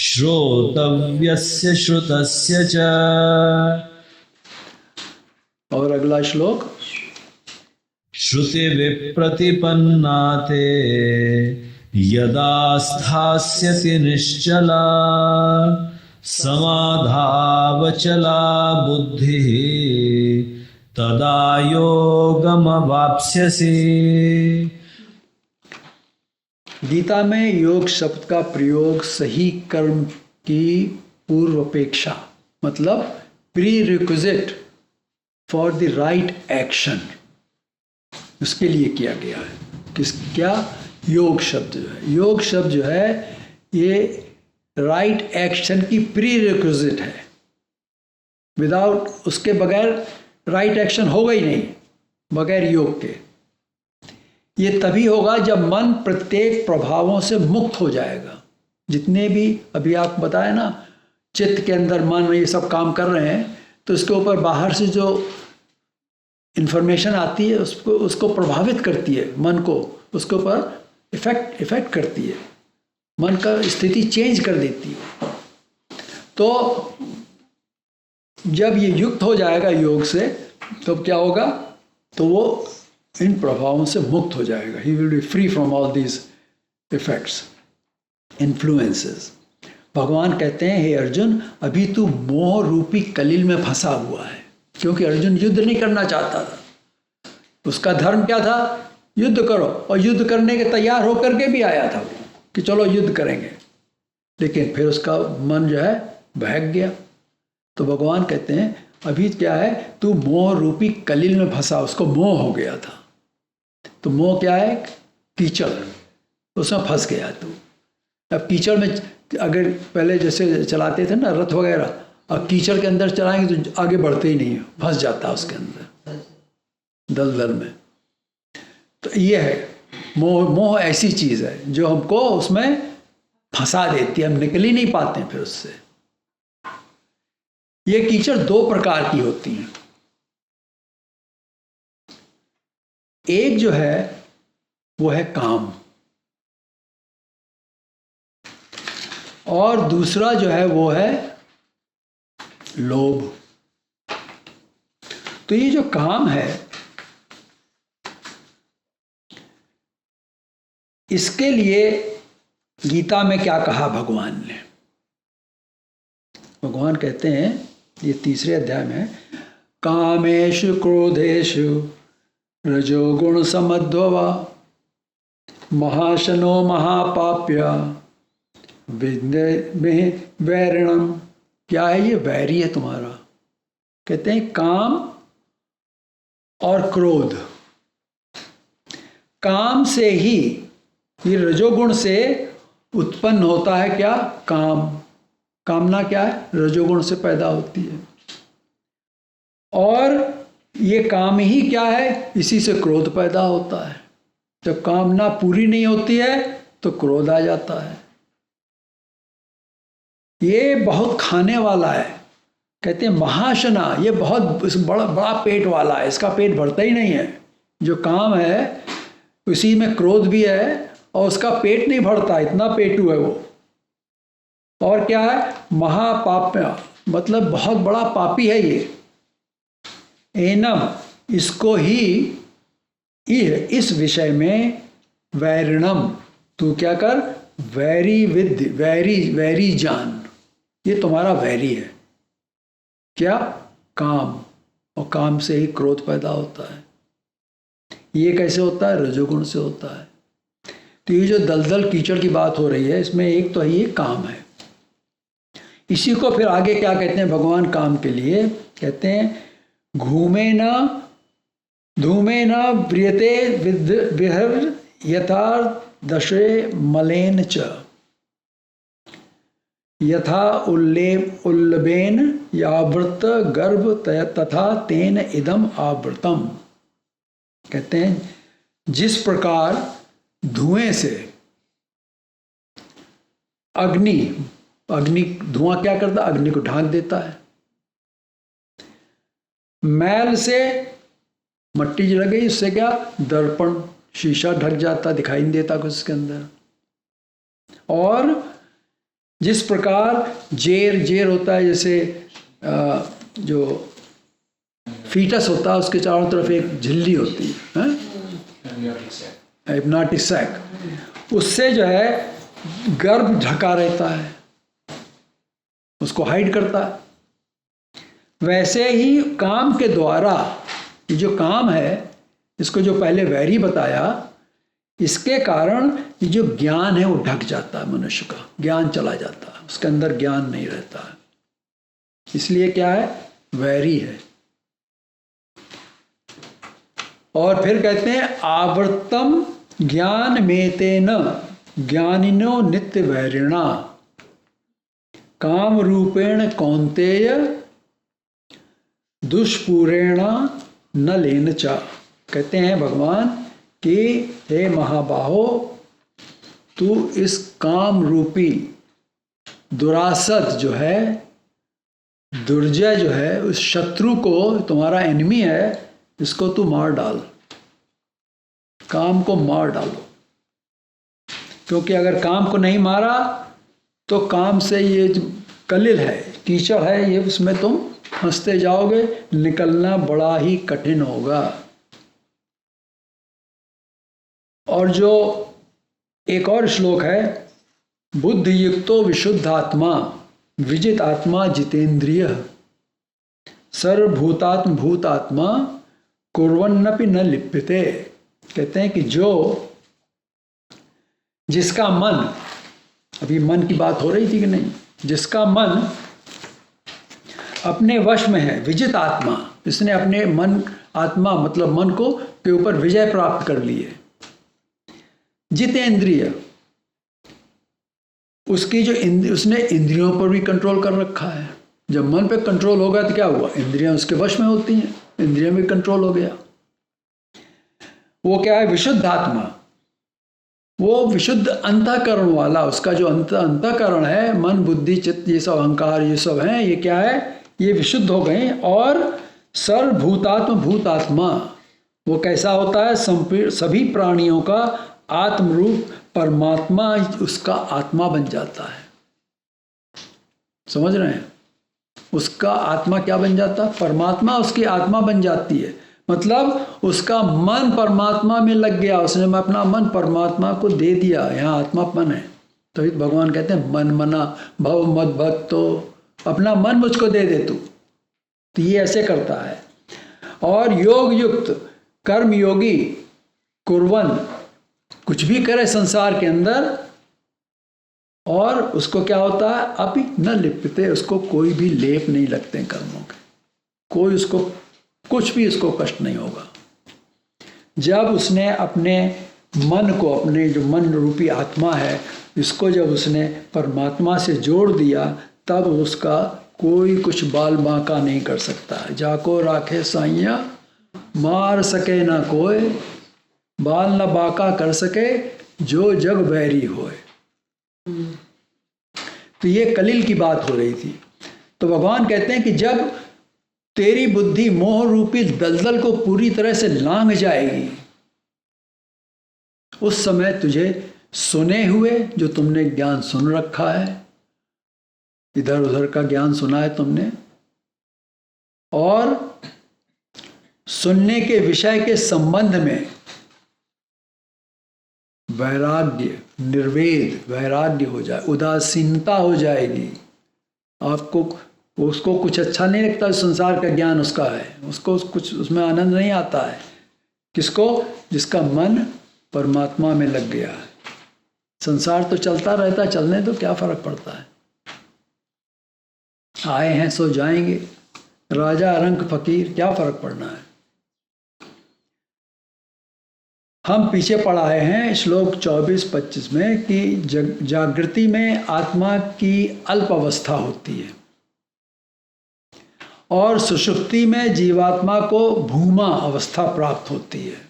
श्रोतव्यस्य श्रुतस्य च। और अगला श्लोक, श्रुति विप्रतिपन्ना ते यदा स्थास्यति निश्चला समाधावचला बुद्धिः तदा योगमवाप्स्यसि। गीता में योग शब्द का प्रयोग सही कर्म की पूर्वापेक्षा, मतलब pre requisite for the right action, उसके लिए किया गया है। क्या, योग शब्द जो है, योग शब्द जो है ये राइट एक्शन की प्री रिक्विजिट है। विदाउट उसके बगैर राइट एक्शन होगा ही नहीं, बगैर योग के। ये तभी होगा जब मन प्रत्येक प्रभावों से मुक्त हो जाएगा। जितने भी अभी आप बताए ना, चित्त के अंदर मन ये सब काम कर रहे हैं, तो इसके ऊपर बाहर से जो इंफॉर्मेशन आती है उसको प्रभावित करती है, मन को उसके ऊपर इफेक्ट करती है, मन का स्थिति चेंज कर देती है। तो जब ये युक्त हो जाएगा योग से, तो क्या होगा, तो वो इन प्रभावों से मुक्त हो जाएगा। He will be free from all these effects, influences. भगवान कहते हैं, हे अर्जुन, अभी तू मोह रूपी कलिल में फंसा हुआ है। क्योंकि अर्जुन युद्ध नहीं करना चाहता था। उसका धर्म क्या था, युद्ध करो, और युद्ध करने के तैयार होकर के भी आया था कि चलो युद्ध करेंगे। लेकिन फिर उसका मन जो है बहक गया। तो भगवान कहते हैं, अभी क्या है, तू मोह रूपी कलिल में फंसा, उसको मोह हो गया था। तो मोह क्या है, कीचड़, उसमें फंस गया तू। अब कीचड़ में अगर पहले जैसे चलाते थे ना रथ वगैरह, अब कीचड़ के अंदर चलाएंगे तो आगे बढ़ते ही नहीं, फंस जाता है उसके अंदर दलदल में। तो ये है मोह। मोह ऐसी चीज़ है जो हमको उसमें फंसा देती है, हम निकल ही नहीं पाते हैं फिर उससे। ये कीचड़ 2 प्रकार की होती हैं। एक जो है वो है काम, और दूसरा जो है वो है लोभ। तो ये जो काम है, इसके लिए गीता में क्या कहा भगवान ने। भगवान कहते हैं, ये 3 अध्याय में, कामेषु क्रोधेषु रजोगुण समद्भवा महाशनो महापाप्य विद्य में वैरिणम। क्या है ये, वैरी है तुम्हारा। कहते हैं काम और क्रोध। काम से ही, ये रजोगुण से उत्पन्न होता है क्या? काम। कामना क्या है? रजोगुण से पैदा होती है। और ये काम ही क्या है? इसी से क्रोध पैदा होता है। जब कामना पूरी नहीं होती है तो क्रोध आ जाता है। ये बहुत खाने वाला है। कहते हैं महाशना, ये बहुत बड़ा बड़ा पेट वाला है, इसका पेट भरता ही नहीं है। जो काम है उसी में क्रोध भी है और उसका पेट नहीं भरता, इतना पेटू है वो। और क्या है? महापाप्य, मतलब बहुत बड़ा पापी है ये। एनम, इसको ही इस विषय में वैरिणम, तू क्या कर? वैरी विद, वैरी जान, ये तुम्हारा वैरी है। क्या? काम। और काम से ही क्रोध पैदा होता है। ये कैसे होता है? रजोगुण से होता है। तो ये जो दलदल कीचड़ की बात हो रही है, इसमें एक तो है ये काम है। इसी को फिर आगे क्या कहते हैं भगवान काम के लिए? कहते हैं घूमे न धूमे न व्रियते विहर यथा दशे मलेन च यथा उल्लबेन यावृत गर्भ तथा तेन इदम आवृतम। कहते हैं जिस प्रकार धुएं से अग्नि धुआं क्या करता? अग्नि को ढांक देता है। मैल से मट्टी लग गई, उससे क्या? दर्पण, शीशा ढक जाता, दिखाई नहीं देता कुछ उसके अंदर। और जिस प्रकार जेर होता है, जैसे जो फीटस होता है उसके चारों तरफ एक झिल्ली होती है, हिप्नोटिक सैक, उससे जो है गर्भ ढका रहता है, उसको हाइड करता है। वैसे ही काम के द्वारा ये जो काम है, इसको जो पहले वैरी बताया, इसके कारण ये जो ज्ञान है वो ढक जाता है, मनुष्य का ज्ञान चला जाता है, उसके अंदर ज्ञान नहीं रहता है। इसलिए क्या है? वैरी है। और फिर कहते हैं आवृतम ज्ञान में तेन ज्ञानिनो नित्य वैरिणा काम रूपेण कौन्तेय दुष्पूरेण न लेन चा। कहते हैं भगवान कि हे महाबाहो, तू इस काम रूपी दुरासत जो है, दुर्जय जो है, उस शत्रु को, तुम्हारा एनिमी है, इसको तू मार डाल, काम को मार डालो। क्योंकि अगर काम को नहीं मारा तो काम से ये जो कलिल है, कीचड़ है, ये उसमें तुम फंसते जाओगे, निकलना बड़ा ही कठिन होगा। और जो एक और श्लोक है, बुद्धि युक्तो विशुद्ध आत्मा विजित आत्मा जितेंद्रिय सर्वभूतात्म भूतात्मा कुर्वन्नपि न लिप्यते। कहते हैं कि जिसका मन, अभी मन की बात हो रही थी कि नहीं, जिसका मन अपने वश में है, विजित आत्मा, इसने अपने मन, आत्मा मतलब मन को के ऊपर विजय प्राप्त कर ली है। जितेंद्रिय, उसकी जो उसने इंद्रियों पर भी कंट्रोल कर रखा है। जब मन पे कंट्रोल होगा तो क्या हुआ? इंद्रियां उसके वश में होती हैं, इंद्रियां भी कंट्रोल हो गया। वो क्या है? विशुद्ध आत्मा, वो विशुद्ध अंतःकरण वाला, उसका जो अंतःकरण है, मन बुद्धि चित्त ये सब अहंकार ये सब हैं, ये क्या है? ये विशुद्ध हो गए। और सर्वभूतात्म भूतात्मा, वो कैसा होता है? सभी प्राणियों का आत्मरूप परमात्मा उसका आत्मा बन जाता है। समझ रहे हैं? उसका आत्मा क्या बन जाता है? परमात्मा उसकी आत्मा बन जाती है। मतलब उसका मन परमात्मा में लग गया, उसने अपना मन परमात्मा को दे दिया। यहाँ आत्मा मन है, तो भगवान कहते हैं मन मना भव मद भक्त, तो अपना मन मुझको दे दे तू। तो ये ऐसे करता है। और योग युक्त कर्म योगी कुर्वन, कुछ भी करे संसार के अंदर, और उसको क्या होता है? अभी न लिप्यते, उसको कोई भी लेप नहीं लगते कर्मों के, कोई उसको कुछ भी उसको कष्ट नहीं होगा। जब उसने अपने मन को, अपने जो मन रूपी आत्मा है, इसको जब उसने परमात्मा से जोड़ दिया, तब उसका कोई कुछ बाल बांका नहीं कर सकता है। जाको राखे साइया मार सके ना कोई, बाल न बांका कर सके जो जग बैरी होए। तो ये कलिल की बात हो रही थी। तो भगवान कहते हैं कि जब तेरी बुद्धि मोह रूपी दलदल को पूरी तरह से लांघ जाएगी, उस समय तुझे सुने हुए, जो तुमने ज्ञान सुन रखा है, इधर उधर का ज्ञान सुना है तुमने, और सुनने के विषय के संबंध में वैराग्य, निर्वेद वैराग्य हो जाए, उदासीनता हो जाएगी। आपको उसको कुछ अच्छा नहीं लगता, संसार का ज्ञान उसका है, उसको कुछ उसमें आनंद नहीं आता है। किसको? जिसका मन परमात्मा में लग गया है। संसार तो चलता रहता, चलने तो क्या फर्क पड़ता है। आए हैं सो जाएंगे, राजा रंक फकीर, क्या फर्क पड़ना है। हम पीछे पढ़ाए हैं श्लोक 24-25 में कि जागृति में आत्मा की अल्प अवस्था होती है और सुषुप्ति में जीवात्मा को भूमा अवस्था प्राप्त होती है।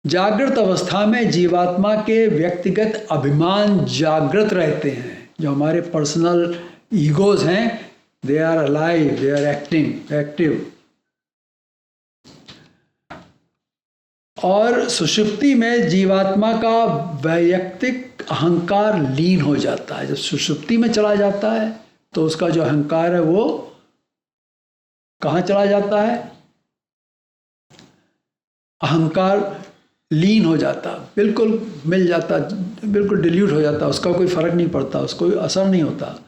जागृत अवस्था में जीवात्मा के व्यक्तिगत अभिमान जागृत रहते हैं। जो हमारे पर्सनल ईगोज हैं, they are alive, they are active. और सुषुप्ति में जीवात्मा का वैयक्तिक अहंकार लीन हो जाता है। जब सुषुप्ति में चला जाता है तो उसका जो अहंकार है वो कहाँ चला जाता है? अहंकार लीन हो जाता, बिल्कुल मिल जाता, बिल्कुल डिल्यूट हो जाता, उसका कोई फर्क नहीं पड़ता, उसको कोई असर नहीं होता।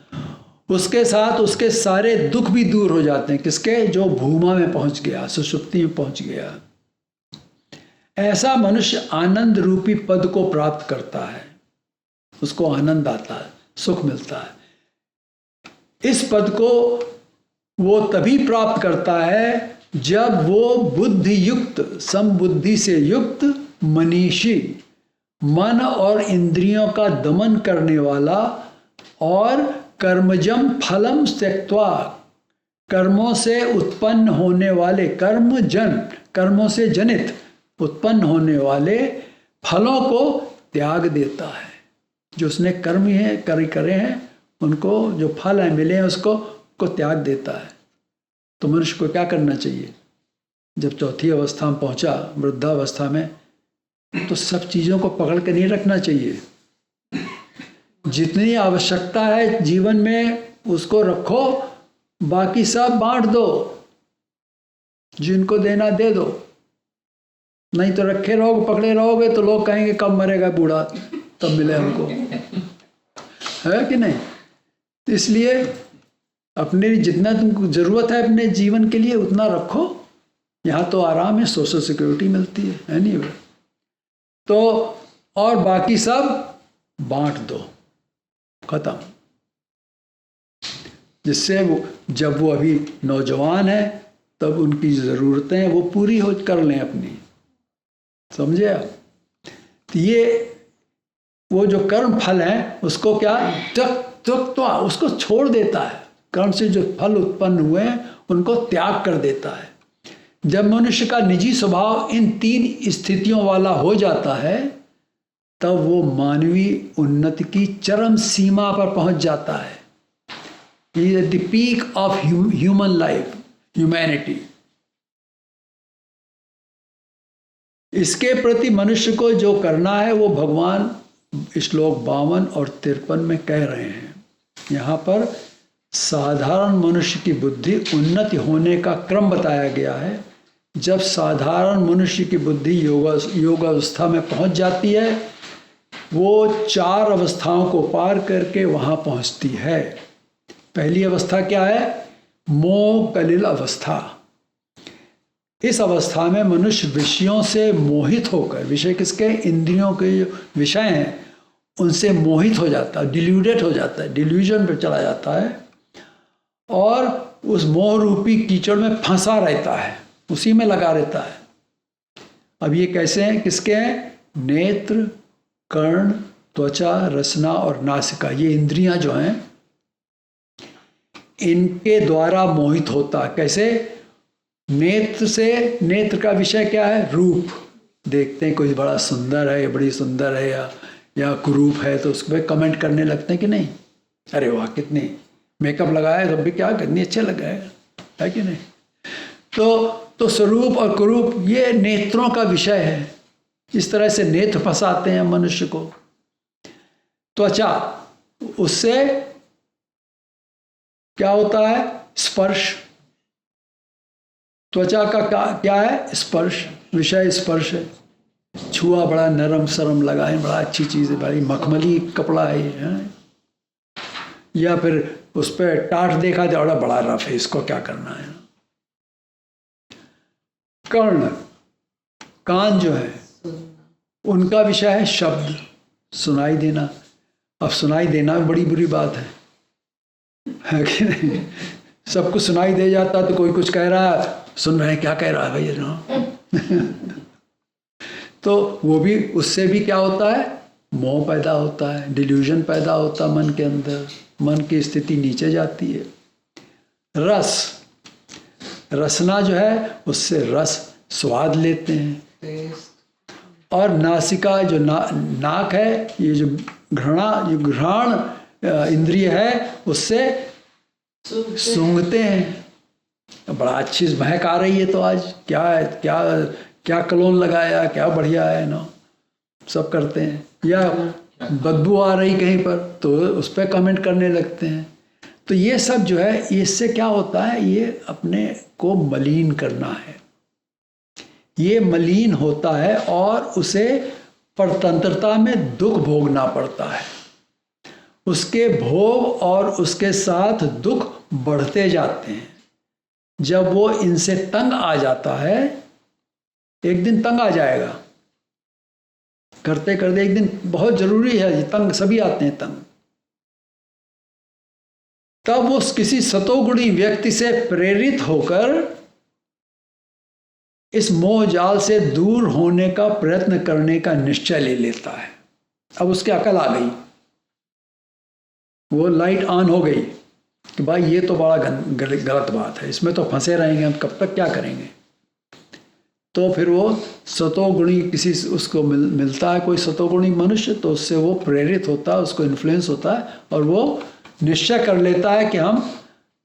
उसके साथ उसके सारे दुख भी दूर हो जाते हैं। किसके? जो भूमा में पहुंच गया, सुषुप्ति में पहुंच गया। ऐसा मनुष्य आनंद रूपी पद को प्राप्त करता है, उसको आनंद आता है, सुख मिलता है। इस पद को वो तभी प्राप्त करता है जब वो बुद्धि युक्त, समबुद्धि से युक्त मनीषी, मन और इंद्रियों का दमन करने वाला और कर्मजम फलम त्यक्त्वा, कर्मों से उत्पन्न होने वाले, कर्मों से जनित उत्पन्न होने वाले फलों को त्याग देता है। जो उसने कर्म करे हैं, उनको जो फल है मिले हैं उसको त्याग देता है। तो मनुष्य को क्या करना चाहिए? जब चौथी अवस्था में पहुंचा, वृद्धावस्था में, तो सब चीज़ों को पकड़ के नहीं रखना चाहिए। जितनी आवश्यकता है जीवन में उसको रखो, बाकी सब बांट दो, जिनको देना दे दो। नहीं तो रखे रहोगे, पकड़े रहोगे तो लोग कहेंगे कब मरेगा बूढ़ा, तब मिले हमको, है कि नहीं? तो इसलिए अपने जितना तुमको जरूरत है अपने जीवन के लिए उतना रखो। यहाँ तो आराम है, सोशल सिक्योरिटी मिलती है नहीं? तो और बाकी सब बांट दो, खत्म। जिससे वो जब वो अभी नौजवान है तब उनकी ज़रूरतें वो पूरी हो कर लें अपनी, समझे आप? तो ये वो जो कर्म फल है उसको क्या तो उसको छोड़ देता है। कर्म से जो फल उत्पन्न हुए हैं उनको त्याग कर देता है। जब मनुष्य का निजी स्वभाव इन तीन स्थितियों वाला हो जाता है तब वो मानवीय उन्नति की चरम सीमा पर पहुंच जाता है। He is at the peak of human life, humanity. इसके प्रति मनुष्य को जो करना है वो भगवान श्लोक 52 और 53 में कह रहे हैं। यहाँ पर साधारण मनुष्य की बुद्धि उन्नति होने का क्रम बताया गया है। जब साधारण मनुष्य की बुद्धि योग अवस्था में पहुँच जाती है, वो 4 अवस्थाओं को पार करके वहाँ पहुँचती है। पहली अवस्था क्या है? मोह कलिल अवस्था। इस अवस्था में मनुष्य विषयों से मोहित होकर, विषय किसके? इंद्रियों के जो विषय हैं उनसे मोहित हो जाता है, डिल्यूडेड हो जाता है, डिल्यूजन पर चला जाता है और उस मोह रूपी कीचड़ में फंसा रहता है, उसी में लगा रहता है। अब ये कैसे हैं, किसके हैं? नेत्र, कर्ण, त्वचा, रसना और नासिका, ये इंद्रियां जो हैं इनके द्वारा मोहित होता है। कैसे? नेत्र से, नेत्र का विषय क्या है? रूप। देखते हैं कोई बड़ा सुंदर है, बड़ी सुंदर है या कुरूप है तो उस पर कमेंट करने लगते हैं कि नहीं, अरे वाह कितनी मेकअप लगाया है, तब भी क्या कितनी अच्छे लगा है कि नहीं। तो स्वरूप और कुरूप ये नेत्रों का विषय है। इस तरह से नेत्र फंसाते हैं मनुष्य को। त्वचा, उससे क्या होता है? स्पर्श। त्वचा का क्या है? स्पर्श, विषय स्पर्श है। छुआ, बड़ा नरम सरम लगा है, बड़ा अच्छी चीज़ है, बड़ी मखमली कपड़ा है ये, है? या फिर उस पर टाट देखा तो बड़ा रफ है, इसको क्या करना है। कर्ण, कान जो है उनका विषय है शब्द, सुनाई देना। अब सुनाई देना बड़ी बुरी बात है कि नहीं? सब कुछ सुनाई दे जाता तो कोई कुछ कह रहा है, सुन रहे हैं क्या कह रहा है भैया ना। तो वो भी, उससे भी क्या होता है? मोह पैदा होता है, डिल्यूजन पैदा होता है मन के अंदर, मन की स्थिति नीचे जाती है। रस, रसना जो है उससे रस स्वाद लेते हैं। और नासिका जो नाक है, ये जो घ्राण इंद्रिय है, उससे सूंघते हैं। बड़ा अच्छी महक आ रही है तो आज क्या है, क्या कलोन लगाया, क्या बढ़िया है ना, सब करते हैं। या बदबू आ रही कहीं पर तो उस पर कमेंट करने लगते हैं। तो ये सब जो है, इससे क्या होता है? ये अपने को मलिन करना है, ये मलिन होता है और उसे परतंत्रता में दुख भोगना पड़ता है। उसके भोग और उसके साथ दुख बढ़ते जाते हैं। जब वो इनसे तंग आ जाता है, एक दिन तंग आ जाएगा, करते करते एक दिन, बहुत जरूरी है तंग, सभी आते हैं तंग। तब वो किसी सतोगुणी व्यक्ति से प्रेरित होकर इस मोह जाल से दूर होने का प्रयत्न करने का निश्चय ले लेता है। अब उसकी अकल आ गई, वो लाइट ऑन हो गई कि भाई ये तो बड़ा गलत बात है, इसमें तो फंसे रहेंगे हम, कब तक क्या करेंगे। तो फिर वो सतोगुणी किसी उसको मिलता है कोई सतोगुणी मनुष्य, तो उससे वो प्रेरित होता है, उसको इन्फ्लुएंस होता है और वो निश्चय कर लेता है कि हम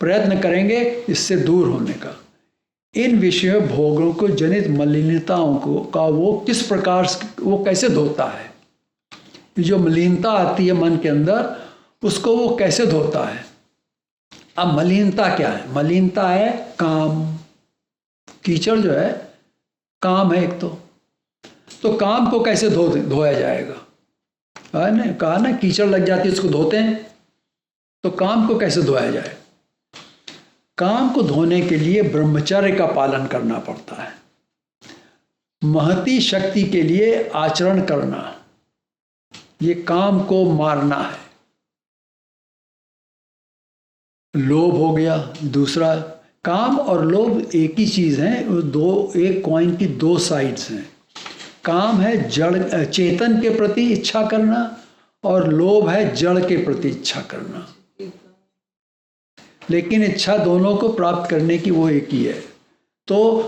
प्रयत्न करेंगे इससे दूर होने का। इन विषय भोगों को जनित मलिनताओं का वो किस प्रकार, वो कैसे धोता है, जो मलिनता आती है मन के अंदर, उसको वो कैसे धोता है। अब मलिनता क्या है? मलिनता है काम। कीचड़ जो है काम है एक तो काम को कैसे धोया जाएगा? कहा ना कीचड़ लग जाती है उसको धोते हैं, तो काम को कैसे धोया जाए? काम को धोने के लिए ब्रह्मचर्य का पालन करना पड़ता है। महती शक्ति के लिए आचरण करना, ये काम को मारना है। लोभ हो गया दूसरा। काम और लोभ एक ही चीज है, एक कॉइन की दो साइड्स हैं। काम है जड़ चेतन के प्रति इच्छा करना और लोभ है जड़ के प्रति इच्छा करना। लेकिन इच्छा दोनों को प्राप्त करने की वो एक ही है। तो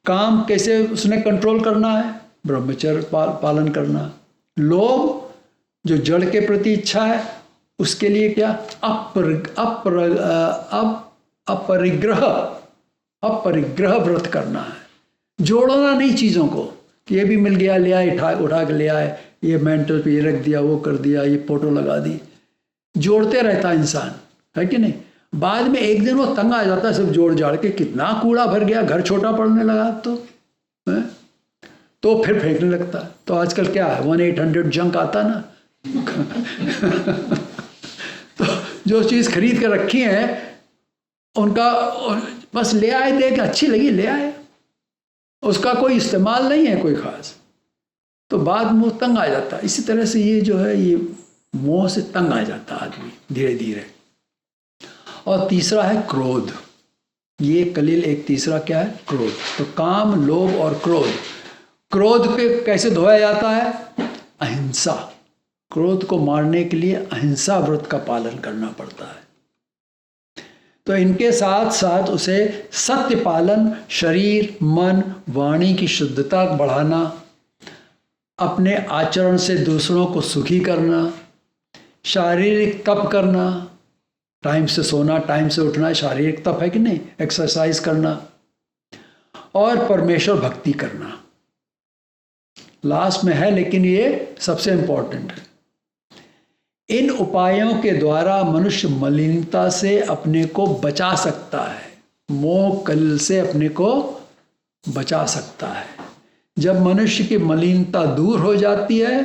काम कैसे उसने कंट्रोल करना है? ब्रह्मचर्य पालन करना। लोभ जो जड़ के प्रति इच्छा है, उसके लिए क्या? अपरिग्रह व्रत करना है। जोड़ना नहीं चीज़ों को कि ये भी मिल गया ले आए, उठा के ले आए, ये मेंटल पे ये रख दिया, वो कर दिया, ये फोटो लगा दी। जोड़ते रहता इंसान, है कि नहीं? बाद में एक दिन वो तंग आ जाता है सब जोड़ जाड़ के, कितना कूड़ा भर गया, घर छोटा पड़ने लगा तो फिर फेंकने लगता है। तो आजकल क्या है, 1-800 जंक आता ना। तो जो चीज़ खरीद कर रखी है उनका बस ले आए, देख अच्छी लगी ले आए, उसका कोई इस्तेमाल नहीं है कोई खास, तो बाद में तंग आ जाता है। इसी तरह से ये जो है, ये मोह से तंग आ जाता है आदमी धीरे धीरे। और तीसरा है क्रोध। ये कलिल एक तीसरा क्या है? क्रोध। तो काम, लोभ और क्रोध। क्रोध पे कैसे धोया जाता है? अहिंसा। क्रोध को मारने के लिए अहिंसा व्रत का पालन करना पड़ता है। तो इनके साथ साथ उसे सत्य पालन, शरीर, मन, वाणी की शुद्धता बढ़ाना, अपने आचरण से दूसरों को सुखी करना, शारीरिक तप करना, टाइम से सोना, टाइम से उठना शारीरिक तप है कि नहीं? एक्सरसाइज करना, और परमेश्वर भक्ति करना लास्ट में है, लेकिन ये सबसे इंपॉर्टेंट है। इन उपायों के द्वारा मनुष्य मलिनता से अपने को बचा सकता है, मोह कलिल से अपने को बचा सकता है। जब मनुष्य की मलिनता दूर हो जाती है,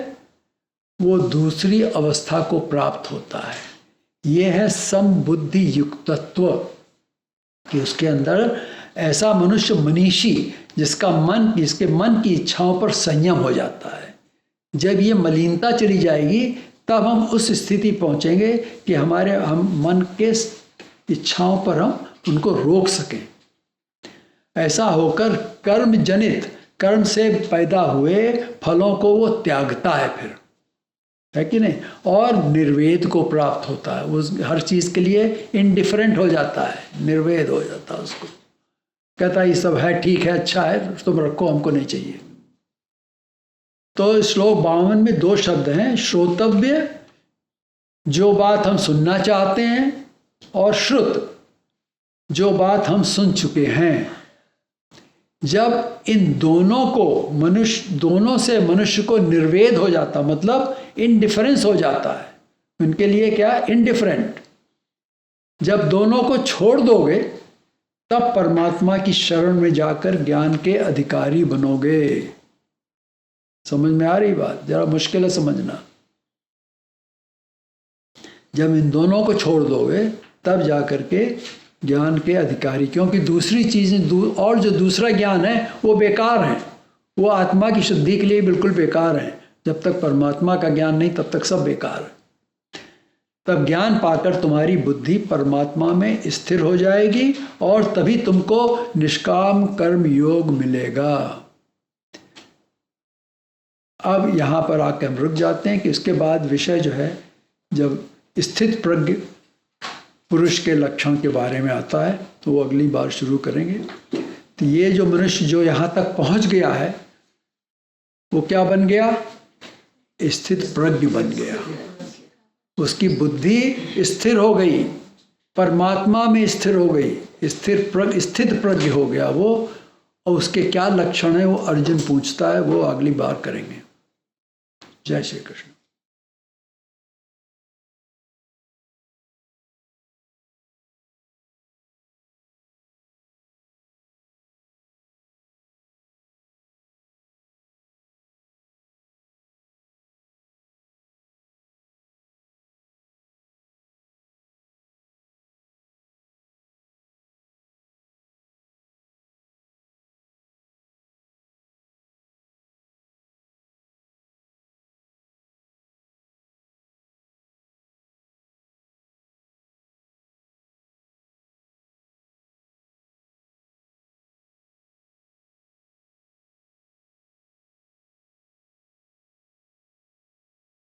वो दूसरी अवस्था को प्राप्त होता है। ये है समबुद्धि युक्तत्व, कि उसके अंदर ऐसा मनुष्य मनीषी जिसके मन की इच्छाओं पर संयम हो जाता है। जब ये मलिनता चली जाएगी तब हम उस स्थिति पहुंचेंगे कि हम मन के इच्छाओं पर हम उनको रोक सकें। ऐसा होकर कर्म जनित, कर्म से पैदा हुए फलों को वो त्यागता है फिर, है कि नहीं? और निर्वेद को प्राप्त होता है। वो हर चीज़ के लिए इंडिफरेंट हो जाता है, निर्वेद हो जाता है। उसको कहता है ये सब है, ठीक है, अच्छा है, तुम रखो, हमको नहीं चाहिए। तो श्लोक 52 में 2 शब्द हैं, श्रोतव्य, जो बात हम सुनना चाहते हैं, और श्रुत, जो बात हम सुन चुके हैं। जब इन दोनों से मनुष्य को निर्वेद हो जाता, मतलब इनडिफरेंस हो जाता है, उनके लिए क्या? इनडिफरेंट। जब दोनों को छोड़ दोगे तब परमात्मा की शरण में जाकर ज्ञान के अधिकारी बनोगे। समझ में आ रही बात? जरा मुश्किल है समझना। जब इन दोनों को छोड़ दोगे तब जाकर के ज्ञान के अधिकारी, क्योंकि दूसरी चीज़ें और जो दूसरा ज्ञान है वो बेकार है, वो आत्मा की शुद्धि के लिए बिल्कुल बेकार है। जब तक परमात्मा का ज्ञान नहीं तब तक सब बेकार है। तब ज्ञान पाकर तुम्हारी बुद्धि परमात्मा में स्थिर हो जाएगी और तभी तुमको निष्काम कर्म योग मिलेगा। अब यहाँ पर आकर हम रुक जाते हैं कि उसके बाद विषय जो है, जब स्थित प्रज्ञ पुरुष के लक्षण के बारे में आता है तो वो अगली बार शुरू करेंगे। तो ये जो मनुष्य जो यहाँ तक पहुँच गया है वो क्या बन गया? स्थित प्रज्ञ बन गया। उसकी बुद्धि स्थिर हो गई, परमात्मा में स्थिर हो गई, स्थित प्रज्ञ हो गया वो। और उसके क्या लक्षण है वो अर्जुन पूछता है, वो अगली बार करेंगे। जय श्री कृष्ण।